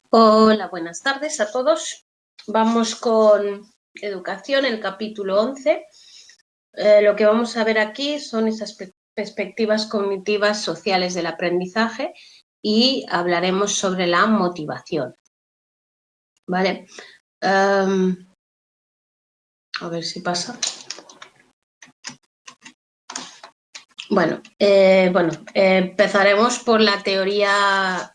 Hola, buenas tardes a todos. Vamos con educación, el capítulo 11. Lo que vamos a ver aquí son esas perspectivas cognitivas sociales del aprendizaje y hablaremos sobre la motivación. ¿Vale? A ver si pasa. Bueno, empezaremos por la teoría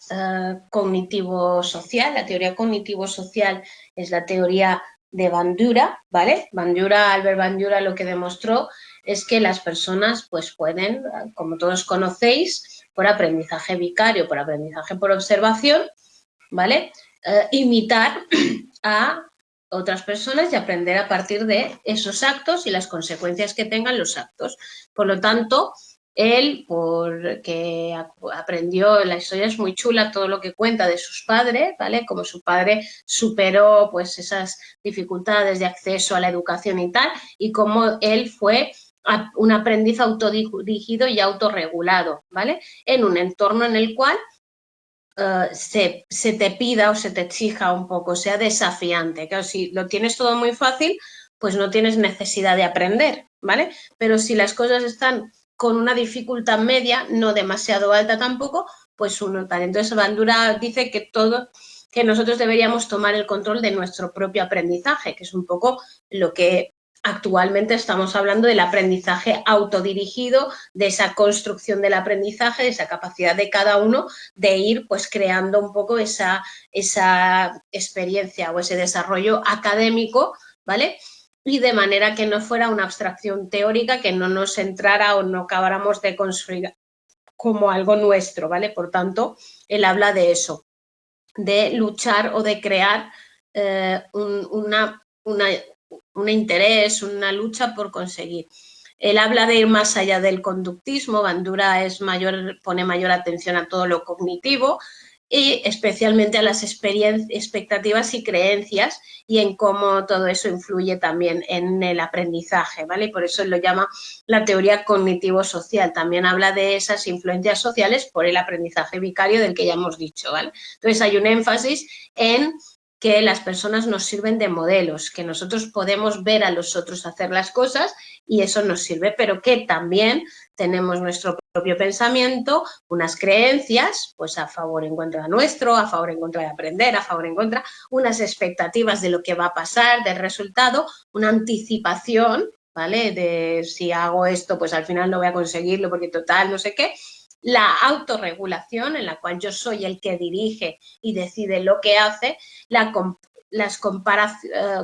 cognitivo-social. La teoría cognitivo-social es la teoría de Bandura, ¿vale? Albert Bandura lo que demostró es que las personas pues pueden, como todos conocéis, por aprendizaje vicario, por aprendizaje por observación, ¿vale? Imitar a otras personas y aprender a partir de esos actos y las consecuencias que tengan los actos. Por lo tanto, él, porque aprendió, la historia es muy chula, todo lo que cuenta de sus padres, ¿vale? Como su padre superó pues esas dificultades de acceso a la educación y tal, y cómo él fue un aprendiz autodirigido y autorregulado, ¿vale? En un entorno en el cual se te pida o se te exija un poco, sea desafiante. Claro, si lo tienes todo muy fácil, pues no tienes necesidad de aprender, ¿vale? Pero si las cosas están con una dificultad media, no demasiado alta tampoco, pues uno tal. Entonces Bandura dice que nosotros deberíamos tomar el control de nuestro propio aprendizaje, que es un poco lo que actualmente estamos hablando del aprendizaje autodirigido, de esa construcción del aprendizaje, de esa capacidad de cada uno de ir pues creando un poco esa experiencia o ese desarrollo académico, ¿vale? Y de manera que no fuera una abstracción teórica, que no nos entrara o no acabáramos de construir como algo nuestro, ¿vale? Por tanto, él habla de eso, de luchar o de crear un interés, una lucha por conseguir. Él habla de ir más allá del conductismo. Bandura pone mayor atención a todo lo cognitivo y especialmente a las expectativas y creencias y en cómo todo eso influye también en el aprendizaje, ¿vale? Y por eso él lo llama la teoría cognitivo-social. También habla de esas influencias sociales por el aprendizaje vicario del que ya hemos dicho, ¿vale? Entonces hay un énfasis en que las personas nos sirven de modelos, que nosotros podemos ver a los otros hacer las cosas y eso nos sirve, pero que también tenemos nuestro propio pensamiento, unas creencias, pues a favor en contra nuestro, a favor en contra de aprender, a favor en contra, unas expectativas de lo que va a pasar, del resultado, una anticipación, ¿vale? De si hago esto, pues al final no voy a conseguirlo porque total, no sé qué. La autorregulación, en la cual yo soy el que dirige y decide lo que hace, las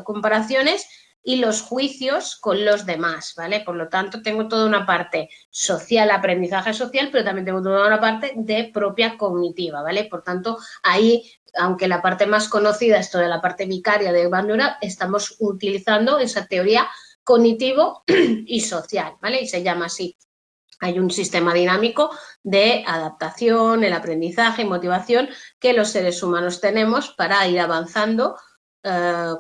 comparaciones y los juicios con los demás, ¿vale? Por lo tanto, tengo toda una parte social, aprendizaje social, pero también tengo toda una parte de propia cognitiva, ¿vale? Por tanto, ahí, aunque la parte más conocida es toda la parte vicaria de Bandura, estamos utilizando esa teoría cognitivo y social, ¿vale? Y se llama así. Hay un sistema dinámico de adaptación, el aprendizaje y motivación que los seres humanos tenemos para ir avanzando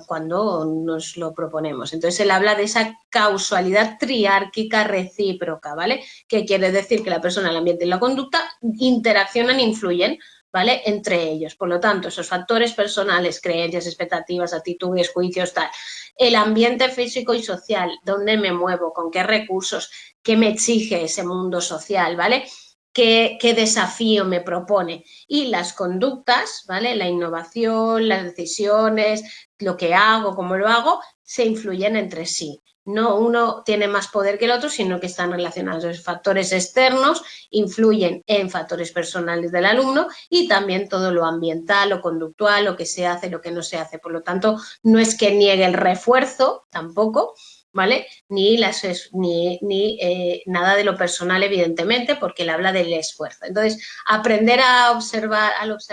cuando nos lo proponemos. Entonces, él habla de esa causalidad triárquica recíproca, ¿vale? Que quiere decir que la persona, el ambiente y la conducta interaccionan e influyen, ¿vale? Entre ellos. Por lo tanto, esos factores personales, creencias, expectativas, actitudes, juicios, tal. El ambiente físico y social, dónde me muevo, con qué recursos, qué me exige ese mundo social, ¿vale? ¿Qué desafío me propone? Y las conductas, ¿vale? La innovación, las decisiones, lo que hago, cómo lo hago, se influyen entre sí. No uno tiene más poder que el otro, sino que están relacionados. Los factores externos influyen en factores personales del alumno y también todo lo ambiental, lo conductual, lo que se hace, lo que no se hace. Por lo tanto, no es que niegue el refuerzo tampoco, ¿vale? Ni nada de lo personal, evidentemente, porque él habla del esfuerzo. Entonces, aprender al observar a los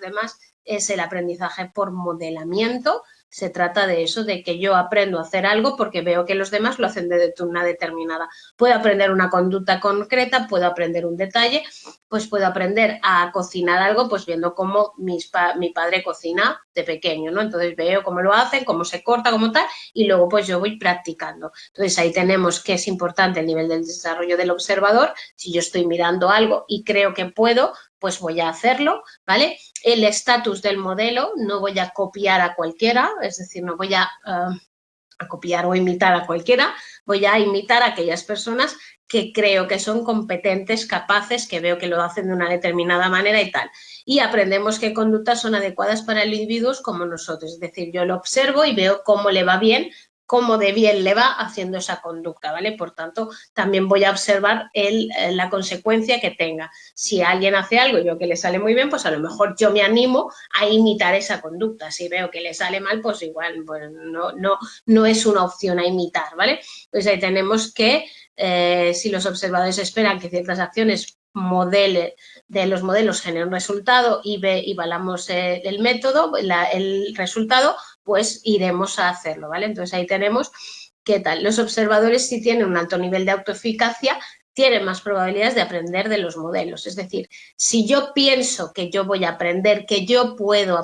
demás es el aprendizaje por modelamiento. Se trata de eso, de que yo aprendo a hacer algo porque veo que los demás lo hacen de una determinada. Puedo aprender una conducta concreta, puedo aprender un detalle pues puedo aprender a cocinar algo pues viendo cómo mi padre cocina de pequeño, ¿no? Entonces veo cómo lo hacen, cómo se corta, cómo tal, y luego pues yo voy practicando. Entonces ahí tenemos que es importante el nivel del desarrollo del observador. Si yo estoy mirando algo y creo que puedo, pues voy a hacerlo, ¿vale? El estatus del modelo, no voy a copiar a cualquiera, es decir, no voy a copiar o imitar a cualquiera, voy a imitar a aquellas personas que creo que son competentes, capaces, que veo que lo hacen de una determinada manera y tal. Y aprendemos qué conductas son adecuadas para el individuo como nosotros, es decir, yo lo observo y veo cómo le va bien, cómo de bien le va haciendo esa conducta, ¿vale? Por tanto, también voy a observar la consecuencia que tenga. Si alguien hace algo y veo que le sale muy bien, pues a lo mejor yo me animo a imitar esa conducta. Si veo que le sale mal, pues igual pues no es una opción a imitar, ¿vale? Pues ahí tenemos que, si los observadores esperan que ciertas acciones de los modelos generen un resultado y evaluamos el método, el resultado, pues iremos a hacerlo, ¿vale? Entonces ahí tenemos qué tal. Los observadores, si tienen un alto nivel de autoeficacia, tienen más probabilidades de aprender de los modelos. Es decir, si yo pienso que yo voy a aprender, que yo puedo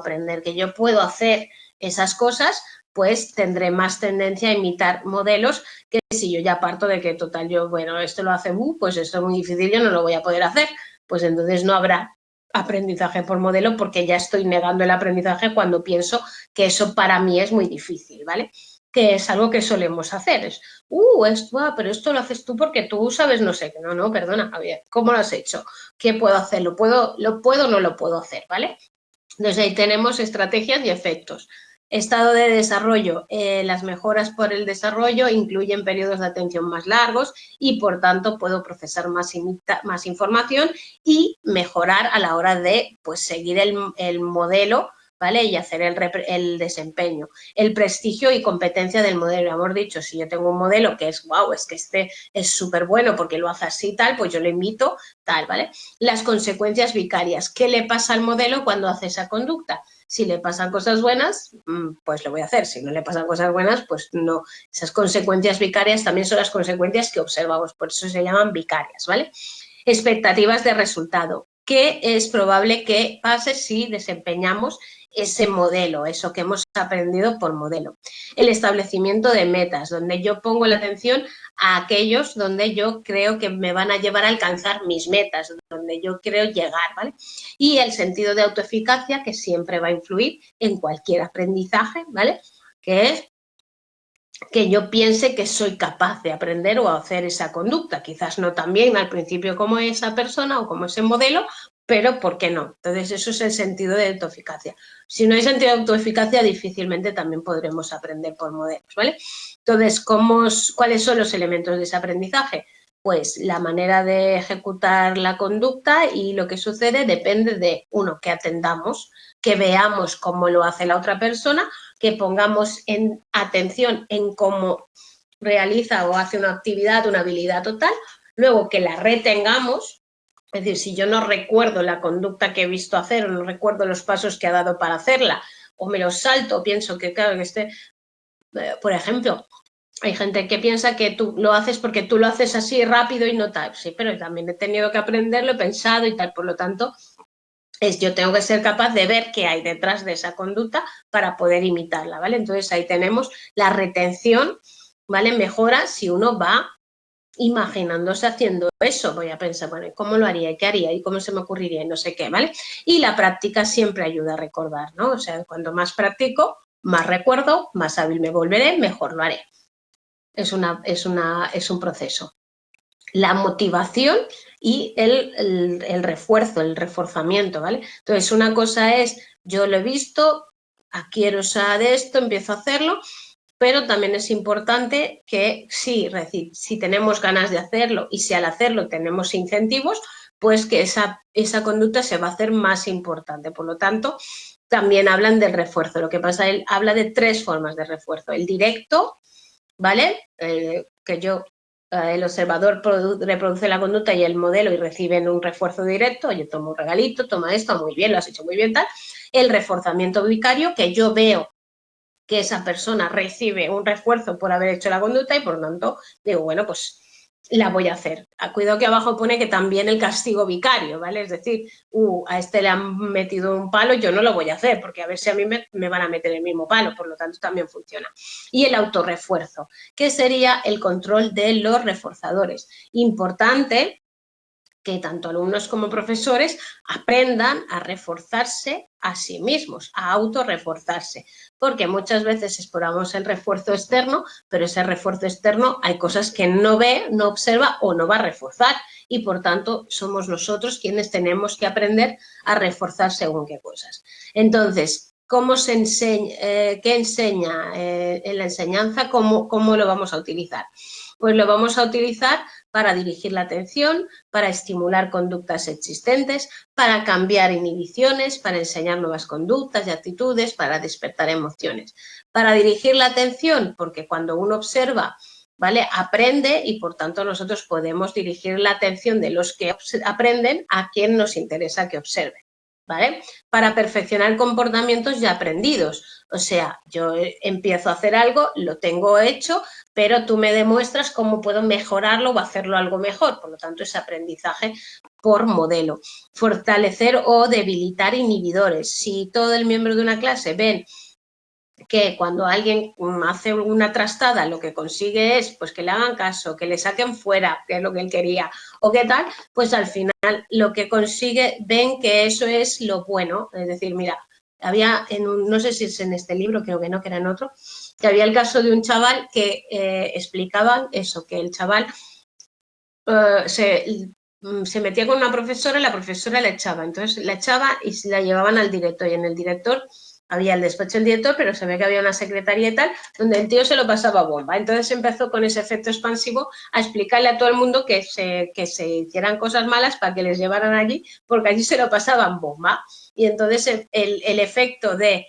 hacer esas cosas, pues tendré más tendencia a imitar modelos que si yo ya parto de que total yo, bueno, esto lo hace pues esto es muy difícil, yo no lo voy a poder hacer, pues entonces no habrá aprendizaje por modelo porque ya estoy negando el aprendizaje cuando pienso que eso para mí es muy difícil, ¿vale? Que es algo que solemos hacer, es, pero esto lo haces tú porque tú sabes no sé qué, no, perdona, Javier, ¿cómo lo has hecho? ¿Qué puedo hacer? ¿Lo puedo o no lo puedo hacer, ¿vale? Entonces ahí tenemos estrategias y efectos. Estado de desarrollo. Las mejoras por el desarrollo incluyen periodos de atención más largos y, por tanto, puedo procesar más información y mejorar a la hora de pues, seguir el modelo, ¿vale? Y hacer el desempeño. El prestigio y competencia del modelo. Hemos dicho, si yo tengo un modelo que es, wow, es que este es súper bueno porque lo hace así tal, pues yo lo invito tal, ¿vale? Las consecuencias vicarias. ¿Qué le pasa al modelo cuando hace esa conducta? Si le pasan cosas buenas, pues lo voy a hacer. Si no le pasan cosas buenas, pues no. Esas consecuencias vicarias también son las consecuencias que observamos, por eso se llaman vicarias, ¿vale? Expectativas de resultado. ¿Qué es probable que pase si desempeñamos ese modelo, eso que hemos aprendido por modelo? El establecimiento de metas, donde yo pongo la atención a aquellos donde yo creo que me van a llevar a alcanzar mis metas, donde yo creo llegar, ¿vale? Y el sentido de autoeficacia, que siempre va a influir en cualquier aprendizaje, ¿vale? Que es que yo piense que soy capaz de aprender o hacer esa conducta. Quizás no tan bien al principio como esa persona o como ese modelo, pero ¿por qué no? Entonces, eso es el sentido de autoeficacia. Si no hay sentido de autoeficacia, difícilmente también podremos aprender por modelos, ¿vale? Entonces, ¿cuáles son los elementos de ese aprendizaje? Pues la manera de ejecutar la conducta y lo que sucede depende de, uno, que atendamos, que veamos cómo lo hace la otra persona, que pongamos en atención en cómo realiza o hace una actividad, una habilidad total, luego que la retengamos, es decir, si yo no recuerdo la conducta que he visto hacer o no recuerdo los pasos que ha dado para hacerla o me los salto, pienso que claro que por ejemplo, hay gente que piensa que tú lo haces porque tú lo haces así rápido y no tal, sí, pero también he tenido que aprenderlo, he pensado y tal, por lo tanto, yo tengo que ser capaz de ver qué hay detrás de esa conducta para poder imitarla, ¿vale? Entonces ahí tenemos la retención, ¿vale? Mejora si uno va imaginándose haciendo eso. Voy a pensar, bueno, ¿cómo lo haría? ¿Y qué haría? ¿Y cómo se me ocurriría? Y no sé qué, ¿vale? Y la práctica siempre ayuda a recordar, ¿no? O sea, cuanto más practico, más recuerdo, más hábil me volveré, mejor lo haré. Es un proceso. La motivación y el refuerzo, el reforzamiento, ¿vale? Entonces, una cosa es, yo lo he visto, quiero usar esto, empiezo a hacerlo, pero también es importante que si tenemos ganas de hacerlo y si al hacerlo tenemos incentivos, pues que esa conducta se va a hacer más importante. Por lo tanto, también hablan del refuerzo. Lo que pasa, él habla de 3 formas de refuerzo. El directo, ¿vale? El observador reproduce la conducta y el modelo y reciben un refuerzo directo. Oye, toma un regalito, toma esto, muy bien, lo has hecho muy bien, tal. El reforzamiento vicario, que yo veo que esa persona recibe un refuerzo por haber hecho la conducta y por lo tanto digo, bueno, pues la voy a hacer. Cuidado que abajo pone que también el castigo vicario, ¿vale? Es decir, a este le han metido un palo, yo no lo voy a hacer, porque a ver si a mí me van a meter el mismo palo, por lo tanto también funciona. Y el autorrefuerzo, que sería el control de los reforzadores. Importante que tanto alumnos como profesores aprendan a reforzarse a sí mismos, a autorreforzarse, porque muchas veces esperamos el refuerzo externo, pero ese refuerzo externo hay cosas que no ve, no observa o no va a reforzar y por tanto somos nosotros quienes tenemos que aprender a reforzar según qué cosas. Entonces, ¿cómo se enseña, qué enseña en la enseñanza? ¿Cómo lo vamos a utilizar? Pues lo vamos a utilizar para dirigir la atención, para estimular conductas existentes, para cambiar inhibiciones, para enseñar nuevas conductas y actitudes, para despertar emociones. Para dirigir la atención, porque cuando uno observa, ¿vale?, aprende y por tanto nosotros podemos dirigir la atención de los que aprenden a quien nos interesa que observe. ¿Vale? Para perfeccionar comportamientos ya aprendidos. O sea, yo empiezo a hacer algo, lo tengo hecho, pero tú me demuestras cómo puedo mejorarlo o hacerlo algo mejor. Por lo tanto, es aprendizaje por modelo. Fortalecer o debilitar inhibidores. Si todo el miembro de una clase ven que cuando alguien hace una trastada lo que consigue es pues que le hagan caso, que le saquen fuera, que es lo que él quería, o qué tal, pues al final lo que consigue, ven que eso es lo bueno. Es decir, mira, había, no sé si es en este libro, creo que no, que era en otro, que había el caso de un chaval que explicaban eso, que el chaval se metía con una profesora y la profesora la echaba. Entonces la echaba y la llevaban al director y en el director había el despacho del director, pero se ve que había una secretaría y tal, donde el tío se lo pasaba bomba. Entonces empezó con ese efecto expansivo a explicarle a todo el mundo que se hicieran cosas malas para que les llevaran allí, porque allí se lo pasaban bomba. Y entonces el efecto de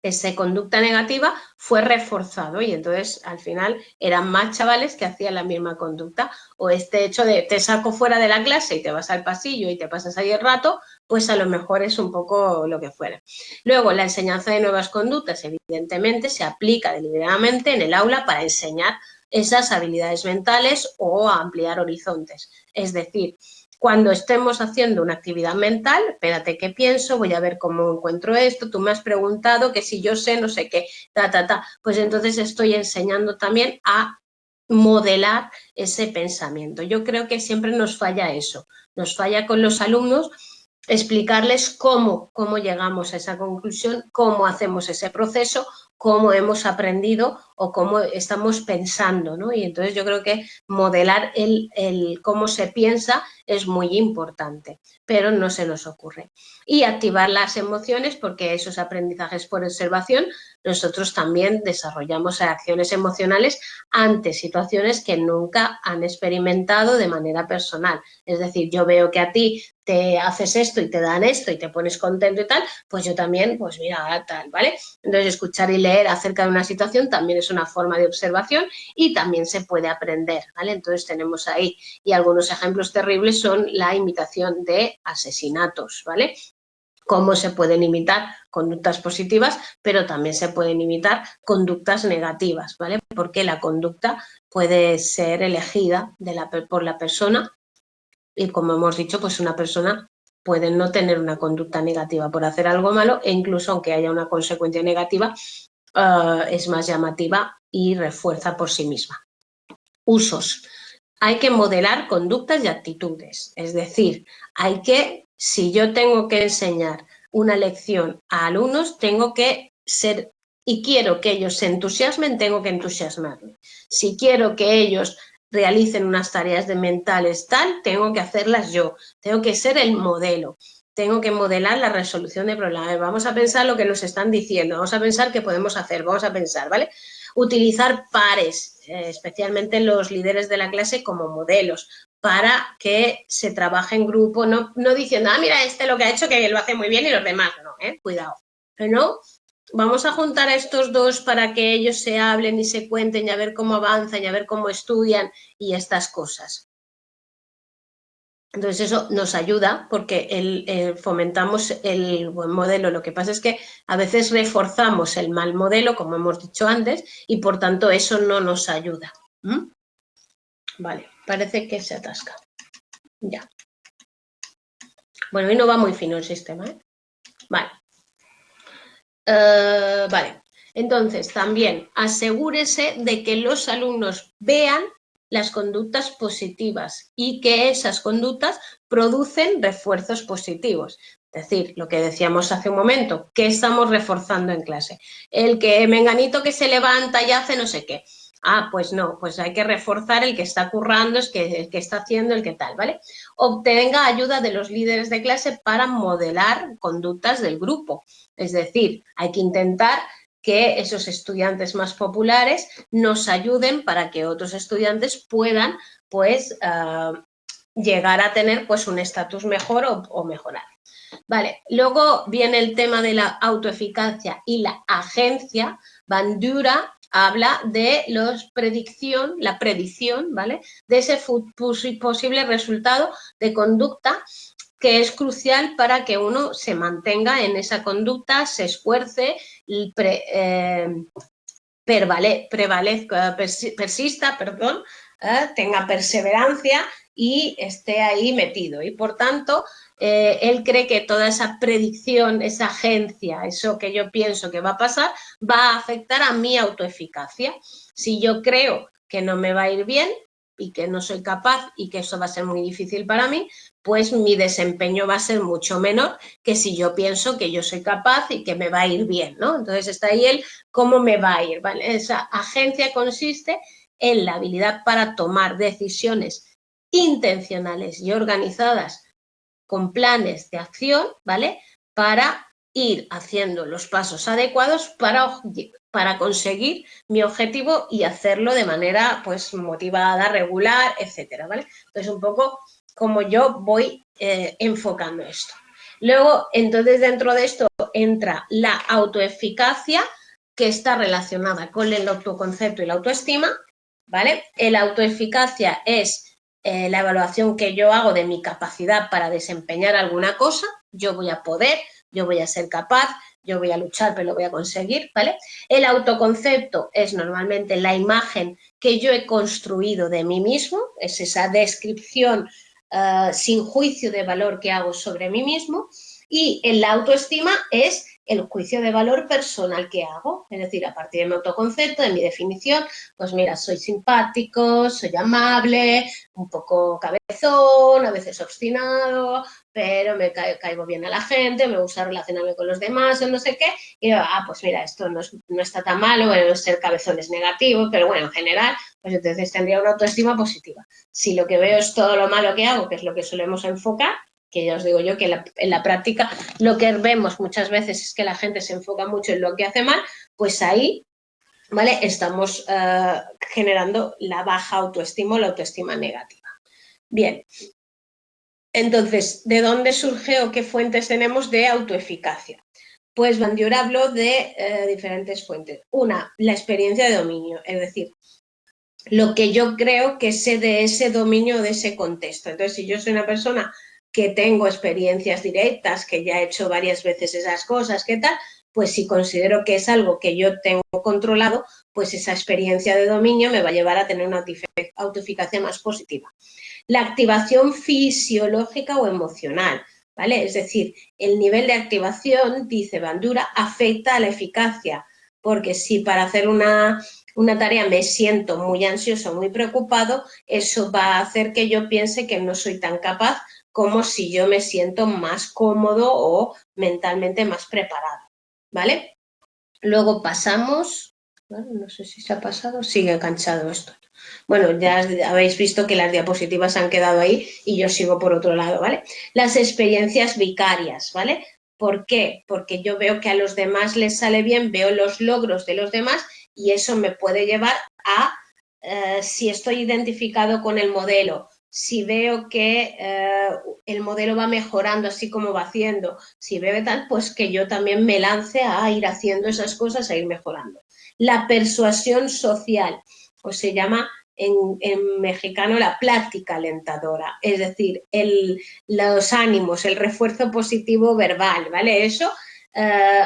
esa conducta negativa fue reforzado y entonces al final eran más chavales que hacían la misma conducta. O este hecho de te saco fuera de la clase y te vas al pasillo y te pasas ahí el rato, pues a lo mejor es un poco lo que fuera. Luego, la enseñanza de nuevas conductas, evidentemente, se aplica deliberadamente en el aula para enseñar esas habilidades mentales o ampliar horizontes. Es decir, cuando estemos haciendo una actividad mental, espérate qué pienso, voy a ver cómo encuentro esto, tú me has preguntado que si yo sé no sé qué, pues entonces estoy enseñando también a modelar ese pensamiento. Yo creo que siempre nos falla eso, nos falla con los alumnos explicarles cómo llegamos a esa conclusión, cómo hacemos ese proceso, cómo hemos aprendido o cómo estamos pensando, ¿no? Y entonces yo creo que modelar el cómo se piensa es muy importante, pero no se nos ocurre. Y activar las emociones, porque esos aprendizajes por observación, nosotros también desarrollamos reacciones emocionales ante situaciones que nunca han experimentado de manera personal. Es decir, yo veo que a ti te haces esto y te dan esto y te pones contento y tal, pues yo también, pues mira, tal, ¿vale? Entonces, escuchar y leer acerca de una situación también es una forma de observación y también se puede aprender, ¿vale? Entonces, tenemos ahí, y algunos ejemplos terribles son la imitación de asesinatos, ¿vale? Cómo se pueden imitar conductas positivas, pero también se pueden imitar conductas negativas, ¿vale? Porque la conducta puede ser elegida por la persona y, como hemos dicho, pues una persona puede no tener una conducta negativa por hacer algo malo e incluso aunque haya una consecuencia negativa, es más llamativa y refuerza por sí misma. Usos. Hay que modelar conductas y actitudes, es decir, si yo tengo que enseñar una lección a alumnos, tengo que ser, y quiero que ellos se entusiasmen, tengo que entusiasmarme. Si quiero que ellos realicen unas tareas de mentales tal, tengo que hacerlas yo, tengo que ser el modelo. Tengo que modelar la resolución de problemas. Vamos a pensar lo que nos están diciendo, vamos a pensar qué podemos hacer, vamos a pensar, ¿vale? Utilizar pares, especialmente los líderes de la clase, como modelos, para que se trabaje en grupo, no diciendo, mira, lo que ha hecho, que lo hace muy bien y los demás no, cuidado. Pero no, vamos a juntar a estos dos para que ellos se hablen y se cuenten y a ver cómo avanzan y a ver cómo estudian y estas cosas. Entonces eso nos ayuda porque fomentamos el buen modelo. Lo que pasa es que a veces reforzamos el mal modelo, como hemos dicho antes, y por tanto eso no nos ayuda. Vale, parece que se atasca. Ya. Bueno, hoy no va muy fino el sistema, ¿eh? Vale. Vale. Entonces, también asegúrese de que los alumnos vean las conductas positivas y que esas conductas producen refuerzos positivos. Es decir, lo que decíamos hace un momento, ¿qué estamos reforzando en clase? El que menganito que se levanta y hace no sé qué. Ah, pues no, pues hay que reforzar el que está currando, el que está haciendo, el que tal, ¿vale? Obtenga ayuda de los líderes de clase para modelar conductas del grupo. Es decir, hay que intentar que esos estudiantes más populares nos ayuden para que otros estudiantes puedan, pues, llegar a tener pues, un estatus mejor o mejorar. Vale, luego viene el tema de la autoeficacia y la agencia. Bandura habla de la predicción, ¿vale? De ese posible resultado de conducta que es crucial para que uno se mantenga en esa conducta, se esfuerce, persista, tenga perseverancia y esté ahí metido. Y por tanto, él cree que toda esa predicción, esa agencia, eso que yo pienso que va a pasar, va a afectar a mi autoeficacia. Si yo creo que no me va a ir bien y que no soy capaz y que eso va a ser muy difícil para mí, pues mi desempeño va a ser mucho menor que si yo pienso que yo soy capaz y que me va a ir bien, ¿no? Entonces está ahí el cómo me va a ir, ¿vale? Esa agencia consiste en la habilidad para tomar decisiones intencionales y organizadas con planes de acción, ¿vale? Para ir haciendo los pasos adecuados para conseguir mi objetivo y hacerlo de manera pues motivada, regular, etcétera, ¿vale? Entonces un poco como yo voy enfocando esto. Luego, entonces dentro de esto entra la autoeficacia, que está relacionada con el autoconcepto y la autoestima, ¿vale? La autoeficacia es la evaluación que yo hago de mi capacidad para desempeñar alguna cosa, yo voy a poder, yo voy a ser capaz, yo voy a luchar, pero lo voy a conseguir, ¿vale? El autoconcepto es normalmente la imagen que yo he construido de mí mismo, es esa descripción sin juicio de valor que hago sobre mí mismo, y la autoestima es el juicio de valor personal que hago, es decir, a partir de mi autoconcepto, de mi definición, pues mira, soy simpático, soy amable, un poco cabezón, a veces obstinado, pero me caigo bien a la gente, me gusta relacionarme con los demás o no sé qué, y yo, pues mira, esto no está tan malo, bueno, ser cabezón es negativo, pero bueno, en general, pues entonces tendría una autoestima positiva. Si lo que veo es todo lo malo que hago, que es lo que solemos enfocar, que ya os digo yo que en la práctica lo que vemos muchas veces es que la gente se enfoca mucho en lo que hace mal, pues ahí, ¿vale? Estamos generando la baja autoestima o la autoestima negativa. Bien, entonces, ¿de dónde surge o qué fuentes tenemos de autoeficacia? Pues Bandura habló de diferentes fuentes. Una, la experiencia de dominio, es decir, lo que yo creo que sé de ese dominio, de ese contexto. Entonces, si yo soy una persona que tengo experiencias directas, que ya he hecho varias veces esas cosas, ¿qué tal? Pues si considero que es algo que yo tengo controlado, pues esa experiencia de dominio me va a llevar a tener una autoeficacia más positiva. La activación fisiológica o emocional, ¿vale? Es decir, el nivel de activación, dice Bandura, afecta a la eficacia, porque si para hacer una tarea me siento muy ansioso, muy preocupado, eso va a hacer que yo piense que no soy tan capaz como si yo me siento más cómodo o mentalmente más preparado, ¿vale? Luego pasamos, bueno, no sé si se ha pasado, sigue enganchado esto. Bueno, ya habéis visto que las diapositivas han quedado ahí y yo sigo por otro lado, ¿vale? Las experiencias vicarias, ¿vale? ¿Por qué? Porque yo veo que a los demás les sale bien, veo los logros de los demás y eso me puede llevar a, si estoy identificado con el modelo, si veo que el modelo va mejorando así como va haciendo, si veo tal, pues que yo también me lance a ir haciendo esas cosas, a ir mejorando. La persuasión social, pues se llama en mexicano la plática alentadora, es decir, los ánimos, el refuerzo positivo verbal, ¿vale? Eso,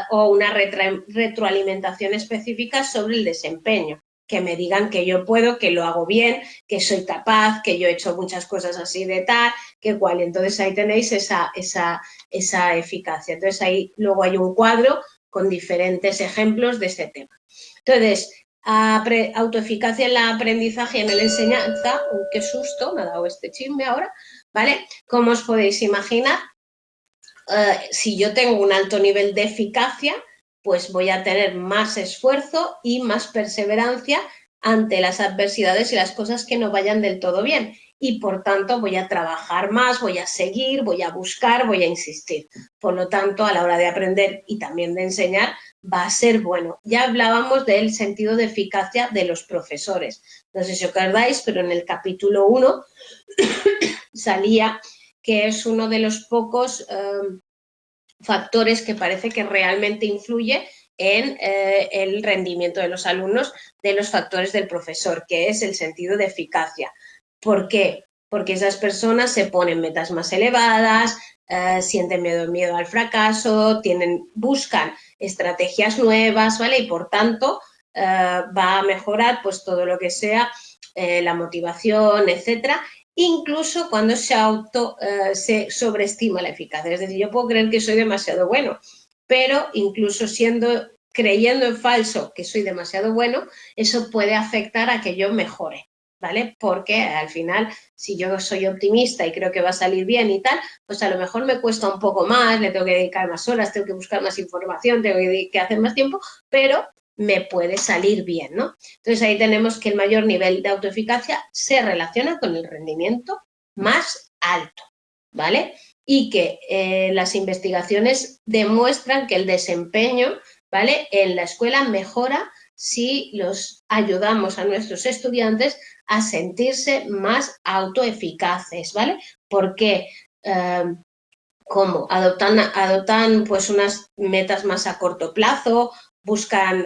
o una retroalimentación específica sobre el desempeño. que me digan que yo puedo, que lo hago bien, que soy capaz, que yo he hecho muchas cosas así de tal, que cual. Entonces ahí tenéis esa eficacia. Entonces ahí luego hay un cuadro con diferentes ejemplos de este tema. Entonces, autoeficacia en el aprendizaje y en la enseñanza, qué susto, me ha dado este chisme ahora, ¿vale? Como os podéis imaginar, si yo tengo un alto nivel de eficacia, pues voy a tener más esfuerzo y más perseverancia ante las adversidades y las cosas que no vayan del todo bien. Y por tanto voy a trabajar más, voy a seguir, voy a buscar, voy a insistir. Por lo tanto, a la hora de aprender y también de enseñar, va a ser bueno. Ya hablábamos del sentido de eficacia de los profesores. No sé si os acordáis, pero en el capítulo 1 salía que es uno de los pocos factores que parece que realmente influye en el rendimiento de los alumnos, de los factores del profesor, que es el sentido de eficacia. ¿Por qué? Porque esas personas se ponen metas más elevadas, sienten miedo al fracaso, buscan estrategias nuevas, ¿vale? Y por tanto va a mejorar pues todo lo que sea la motivación, etcétera, incluso cuando se sobreestima la eficacia. Es decir, yo puedo creer que soy demasiado bueno, pero incluso creyendo en falso que soy demasiado bueno, eso puede afectar a que yo mejore, ¿vale? Porque al final, si yo soy optimista y creo que va a salir bien y tal, pues a lo mejor me cuesta un poco más, le tengo que dedicar más horas, tengo que buscar más información, tengo que hacer más tiempo, pero me puede salir bien, ¿no? Entonces ahí tenemos que el mayor nivel de autoeficacia se relaciona con el rendimiento más alto, ¿vale? Y que las investigaciones demuestran que el desempeño, ¿vale?, en la escuela mejora si los ayudamos a nuestros estudiantes a sentirse más autoeficaces, ¿vale? Porque ¿cómo? Adoptan pues unas metas más a corto plazo,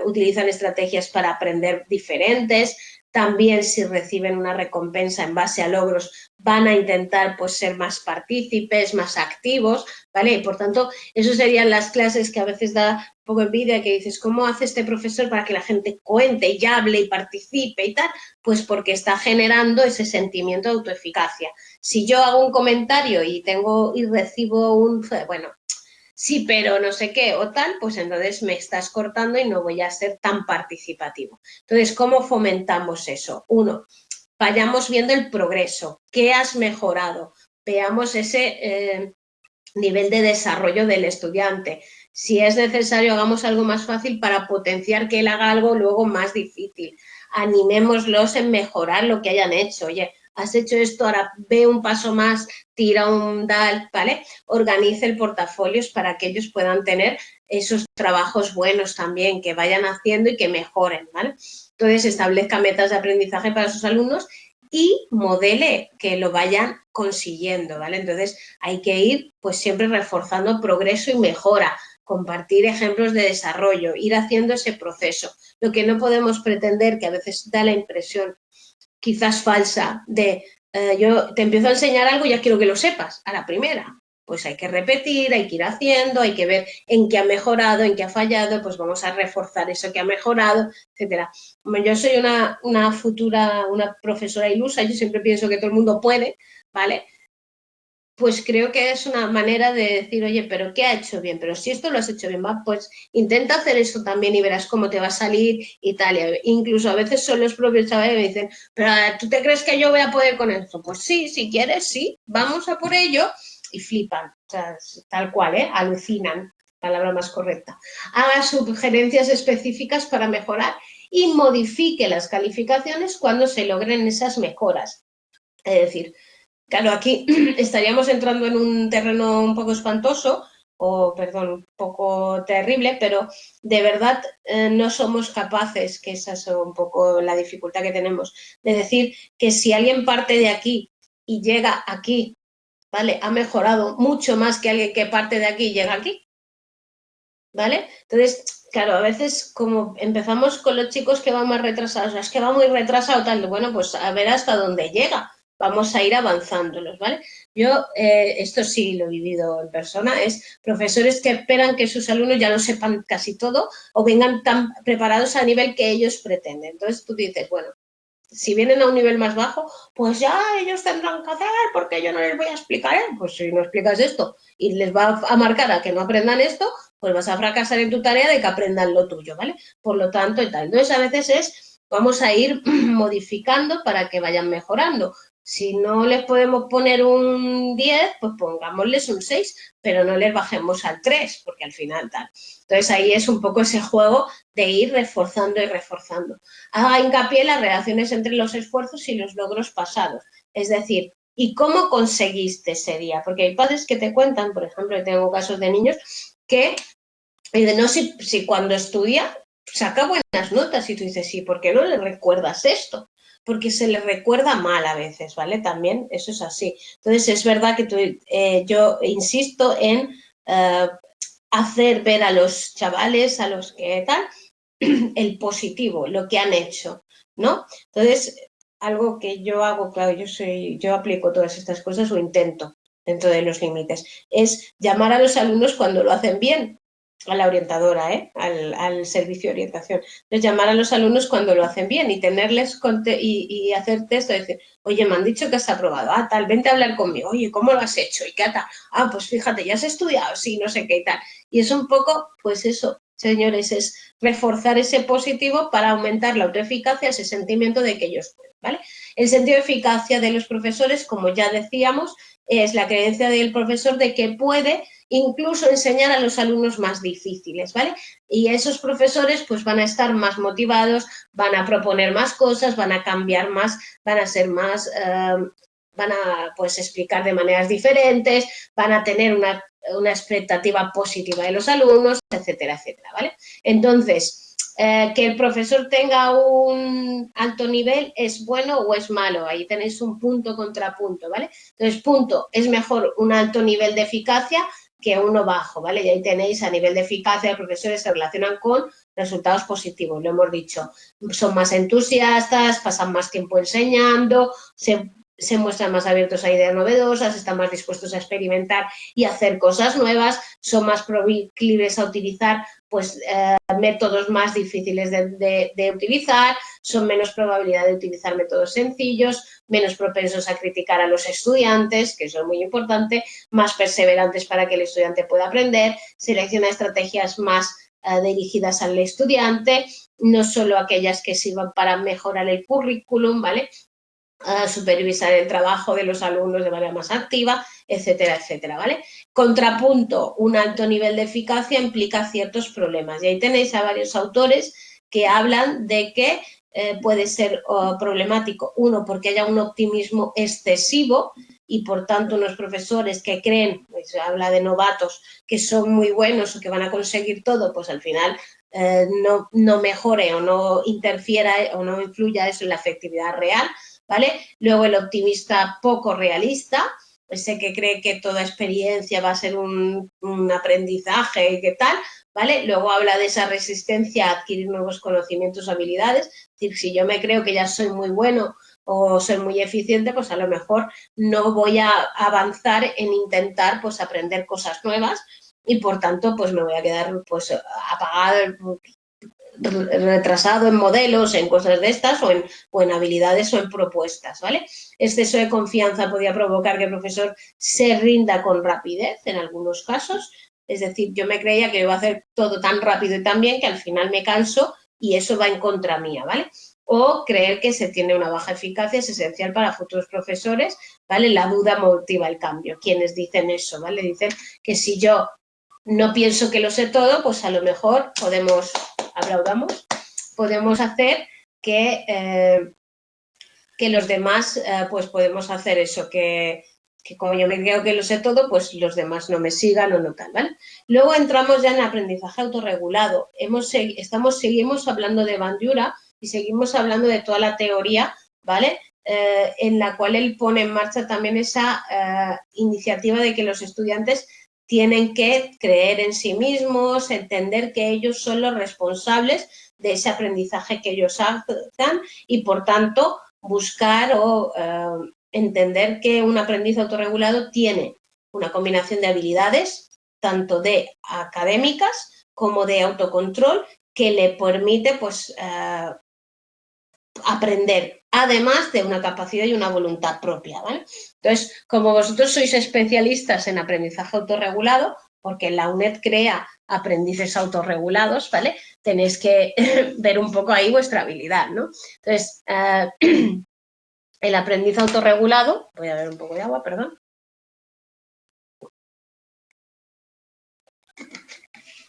utilizan estrategias para aprender diferentes, también si reciben una recompensa en base a logros van a intentar pues ser más partícipes, más activos, ¿vale? Y por tanto, eso serían las clases que a veces da un poco envidia, que dices, ¿cómo hace este profesor para que la gente cuente y hable y participe y tal? Pues porque está generando ese sentimiento de autoeficacia. Si yo hago un comentario y recibo bueno, sí, pero no sé qué o tal, pues entonces me estás cortando y no voy a ser tan participativo. Entonces, ¿cómo fomentamos eso? Uno, vayamos viendo el progreso, qué has mejorado, veamos ese nivel de desarrollo del estudiante. Si es necesario, hagamos algo más fácil para potenciar que él haga algo luego más difícil. Animémoslos en mejorar lo que hayan hecho. Oye, has hecho esto, ahora ve un paso más, tira un dal, ¿vale? Organice el portafolio para que ellos puedan tener esos trabajos buenos también, que vayan haciendo y que mejoren, ¿vale? Entonces, establezca metas de aprendizaje para sus alumnos y modele que lo vayan consiguiendo, ¿vale? Entonces, hay que ir pues siempre reforzando progreso y mejora, compartir ejemplos de desarrollo, ir haciendo ese proceso. Lo que no podemos pretender, que a veces da la impresión quizás falsa, de yo te empiezo a enseñar algo y ya quiero que lo sepas a la primera. Pues hay que repetir, hay que ir haciendo, hay que ver en qué ha mejorado, en qué ha fallado, pues vamos a reforzar eso que ha mejorado, etcétera. Yo soy una profesora ilusa, yo siempre pienso que todo el mundo puede, ¿vale? Pues creo que es una manera de decir, oye, pero ¿qué ha hecho bien? Pero si esto lo has hecho bien, va, pues intenta hacer eso también y verás cómo te va a salir y tal. Incluso a veces son los propios chavales que me dicen, pero ¿tú te crees que yo voy a poder con esto? Pues sí, si quieres, sí, vamos a por ello. Y flipan, o sea, tal cual, alucinan, palabra más correcta. Haga sugerencias específicas para mejorar y modifique las calificaciones cuando se logren esas mejoras. Es decir, claro, aquí estaríamos entrando en un terreno un poco espantoso, un poco terrible, pero de verdad no somos capaces, que esa es un poco la dificultad que tenemos, de decir que si alguien parte de aquí y llega aquí, ¿vale?, ha mejorado mucho más que alguien que parte de aquí y llega aquí, ¿vale? Entonces, claro, a veces como empezamos con los chicos que van más retrasados, es que va muy retrasado tal, bueno, pues a ver hasta dónde llega, vamos a ir avanzándolos, ¿vale? Yo esto sí lo he vivido en persona, es profesores que esperan que sus alumnos ya lo sepan casi todo o vengan tan preparados a nivel que ellos pretenden. Entonces tú dices, bueno, si vienen a un nivel más bajo, pues ya ellos tendrán que hacer porque yo no les voy a explicar. Pues si no explicas esto y les va a marcar a que no aprendan esto, pues vas a fracasar en tu tarea de que aprendan lo tuyo, ¿vale? Por lo tanto, y tal. Entonces, a veces vamos a ir modificando para que vayan mejorando. Si no les podemos poner un 10, pues pongámosles un 6, pero no les bajemos al 3, porque al final tal. Entonces, ahí es un poco ese juego de ir reforzando y reforzando. Haga hincapié en las relaciones entre los esfuerzos y los logros pasados. Es decir, ¿y cómo conseguiste ese día? Porque hay padres que te cuentan, por ejemplo, tengo casos de niños que no sé si cuando estudia saca buenas notas y tú dices, sí, ¿por qué no le recuerdas esto? Porque se le recuerda mal a veces, ¿vale? También eso es así. Entonces es verdad que yo insisto en hacer ver a los chavales, a los que tal, el positivo, lo que han hecho, ¿no? Entonces, algo que yo hago, claro, yo aplico todas estas cosas o intento dentro de los límites, es llamar a los alumnos cuando lo hacen bien, a la orientadora, al servicio de orientación. Entonces, llamar a los alumnos cuando lo hacen bien y tenerles y hacer texto, decir, oye, me han dicho que has aprobado, tal, vente a hablar conmigo, oye, ¿cómo lo has hecho? ¿Y qué tal? Pues fíjate, ya has estudiado, sí, no sé qué y tal. Y es un poco, pues eso, señores, es reforzar ese positivo para aumentar la autoeficacia, ese sentimiento de que ellos pueden, ¿vale? El sentido de eficacia de los profesores, como ya decíamos, es la creencia del profesor de que puede incluso enseñar a los alumnos más difíciles, ¿vale? Y esos profesores pues van a estar más motivados, van a proponer más cosas, van a cambiar más, van a ser más, van a pues explicar de maneras diferentes, van a tener una expectativa positiva de los alumnos, etcétera, etcétera, ¿vale? Entonces, que el profesor tenga un alto nivel es bueno o es malo, ahí tenéis un punto contrapunto, ¿vale? Entonces, punto, es mejor un alto nivel de eficacia que uno bajo, ¿vale? Y ahí tenéis a nivel de eficacia, los profesores se relacionan con resultados positivos, lo hemos dicho, son más entusiastas, pasan más tiempo enseñando, se muestran más abiertos a ideas novedosas, están más dispuestos a experimentar y hacer cosas nuevas, son más proclives a utilizar pues, métodos más difíciles de utilizar, son menos probabilidad de utilizar métodos sencillos, menos propensos a criticar a los estudiantes, que eso es muy importante, más perseverantes para que el estudiante pueda aprender, selecciona estrategias más dirigidas al estudiante, no solo aquellas que sirvan para mejorar el currículum, ¿vale? Supervisar el trabajo de los alumnos de manera más activa, etcétera, etcétera, ¿vale? Contrapunto, un alto nivel de eficacia implica ciertos problemas y ahí tenéis a varios autores que hablan de que puede ser problemático, uno, porque haya un optimismo excesivo y por tanto unos profesores que creen, pues, se habla de novatos, que son muy buenos o que van a conseguir todo, pues al final no mejore o no interfiera o no influya eso en la efectividad real, ¿vale? Luego el optimista poco realista, ese que cree que toda experiencia va a ser un aprendizaje y qué tal, ¿vale? Luego habla de esa resistencia a adquirir nuevos conocimientos o habilidades, es decir, si yo me creo que ya soy muy bueno o soy muy eficiente, pues a lo mejor no voy a avanzar en intentar pues aprender cosas nuevas y por tanto pues me voy a quedar pues apagado, retrasado en modelos, en cosas de estas, o en habilidades o en propuestas, ¿vale? Exceso de confianza podría provocar que el profesor se rinda con rapidez en algunos casos, es decir, yo me creía que iba a hacer todo tan rápido y tan bien que al final me canso y eso va en contra mía, ¿vale? O creer que se tiene una baja eficacia es esencial para futuros profesores, ¿vale? La duda motiva el cambio. Quienes dicen eso, ¿vale? Dicen que si yo no pienso que lo sé todo, pues a lo mejor podemos hacer que los demás, pues podemos hacer eso, que como yo me creo que lo sé todo, pues los demás no me sigan o no tal, ¿vale? Luego entramos ya en aprendizaje autorregulado. Seguimos hablando de Bandura y seguimos hablando de toda la teoría, ¿vale? En la cual él pone en marcha también esa iniciativa de que los estudiantes tienen que creer en sí mismos, entender que ellos son los responsables de ese aprendizaje que ellos hagan y, por tanto, buscar entender que un aprendiz autorregulado tiene una combinación de habilidades, tanto de académicas como de autocontrol, que le permite pues, aprender, además de una capacidad y una voluntad propia, ¿vale? Entonces, como vosotros sois especialistas en aprendizaje autorregulado, porque la UNED crea aprendices autorregulados, ¿vale? Tenéis que ver un poco ahí vuestra habilidad, ¿no? Entonces, el aprendiz autorregulado, voy a ver un poco de agua, perdón.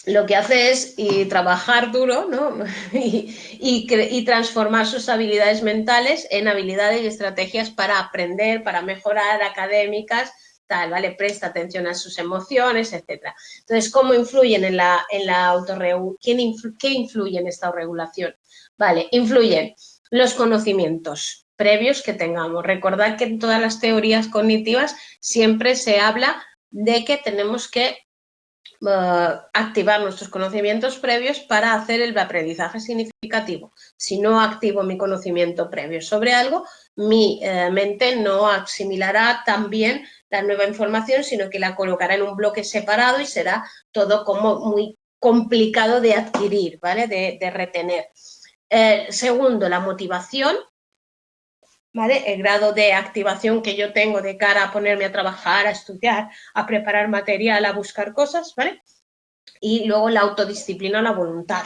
Lo que hace es trabajar duro, ¿no? y transformar sus habilidades mentales en habilidades y estrategias para aprender, para mejorar, académicas, tal, ¿vale? Presta atención a sus emociones, etc. Entonces, ¿cómo influyen en la autorregulación? ¿Qué influye en esta regulación? Vale, influyen los conocimientos previos que tengamos. Recordad que en todas las teorías cognitivas siempre se habla de que tenemos que activar nuestros conocimientos previos para hacer el aprendizaje significativo. Si no activo mi conocimiento previo sobre algo, mi mente no asimilará tan bien la nueva información, sino que la colocará en un bloque separado y será todo como muy complicado de adquirir, ¿vale? De retener. Segundo, la motivación. ¿Vale? El grado de activación que yo tengo de cara a ponerme a trabajar, a estudiar, a preparar material, a buscar cosas, ¿vale? Y luego la autodisciplina, la voluntad.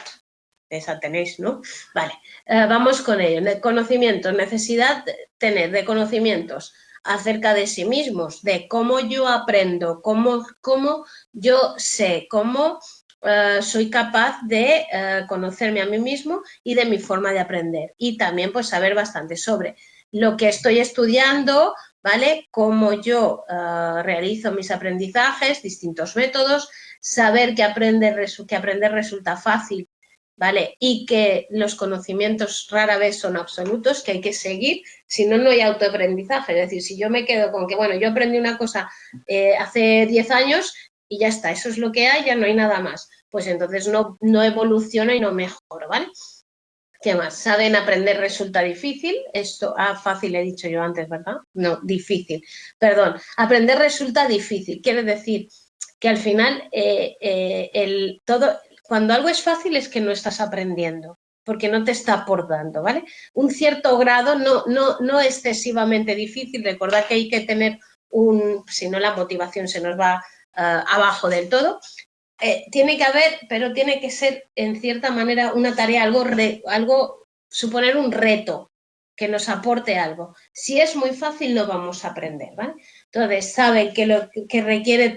Esa tenéis, ¿no? Vale, vamos con ello. Conocimientos, necesidad de tener de conocimientos acerca de sí mismos, de cómo yo aprendo, cómo yo sé, cómo soy capaz de conocerme a mí mismo y de mi forma de aprender. Y también pues saber bastante sobre lo que estoy estudiando, ¿vale? Cómo yo realizo mis aprendizajes, distintos métodos, saber que aprender resulta fácil, ¿vale? Y que los conocimientos rara vez son absolutos, que hay que seguir, si no, no hay autoaprendizaje. Es decir, si yo me quedo con que, bueno, yo aprendí una cosa hace 10 años y ya está, eso es lo que hay, ya no hay nada más. Pues entonces no evoluciono y no mejoro, ¿vale? ¿Qué más? ¿Saben aprender resulta difícil? Esto, fácil he dicho yo antes, ¿verdad? No, difícil. Perdón, aprender resulta difícil. Quiere decir que al final cuando algo es fácil es que no estás aprendiendo, porque no te está aportando, ¿vale? Un cierto grado, no excesivamente difícil. Recordad que hay que tener si no la motivación se nos va abajo del todo. Tiene que haber, pero tiene que ser en cierta manera una tarea, suponer un reto que nos aporte algo. Si es muy fácil no vamos a aprender, ¿vale? Entonces saben lo que requiere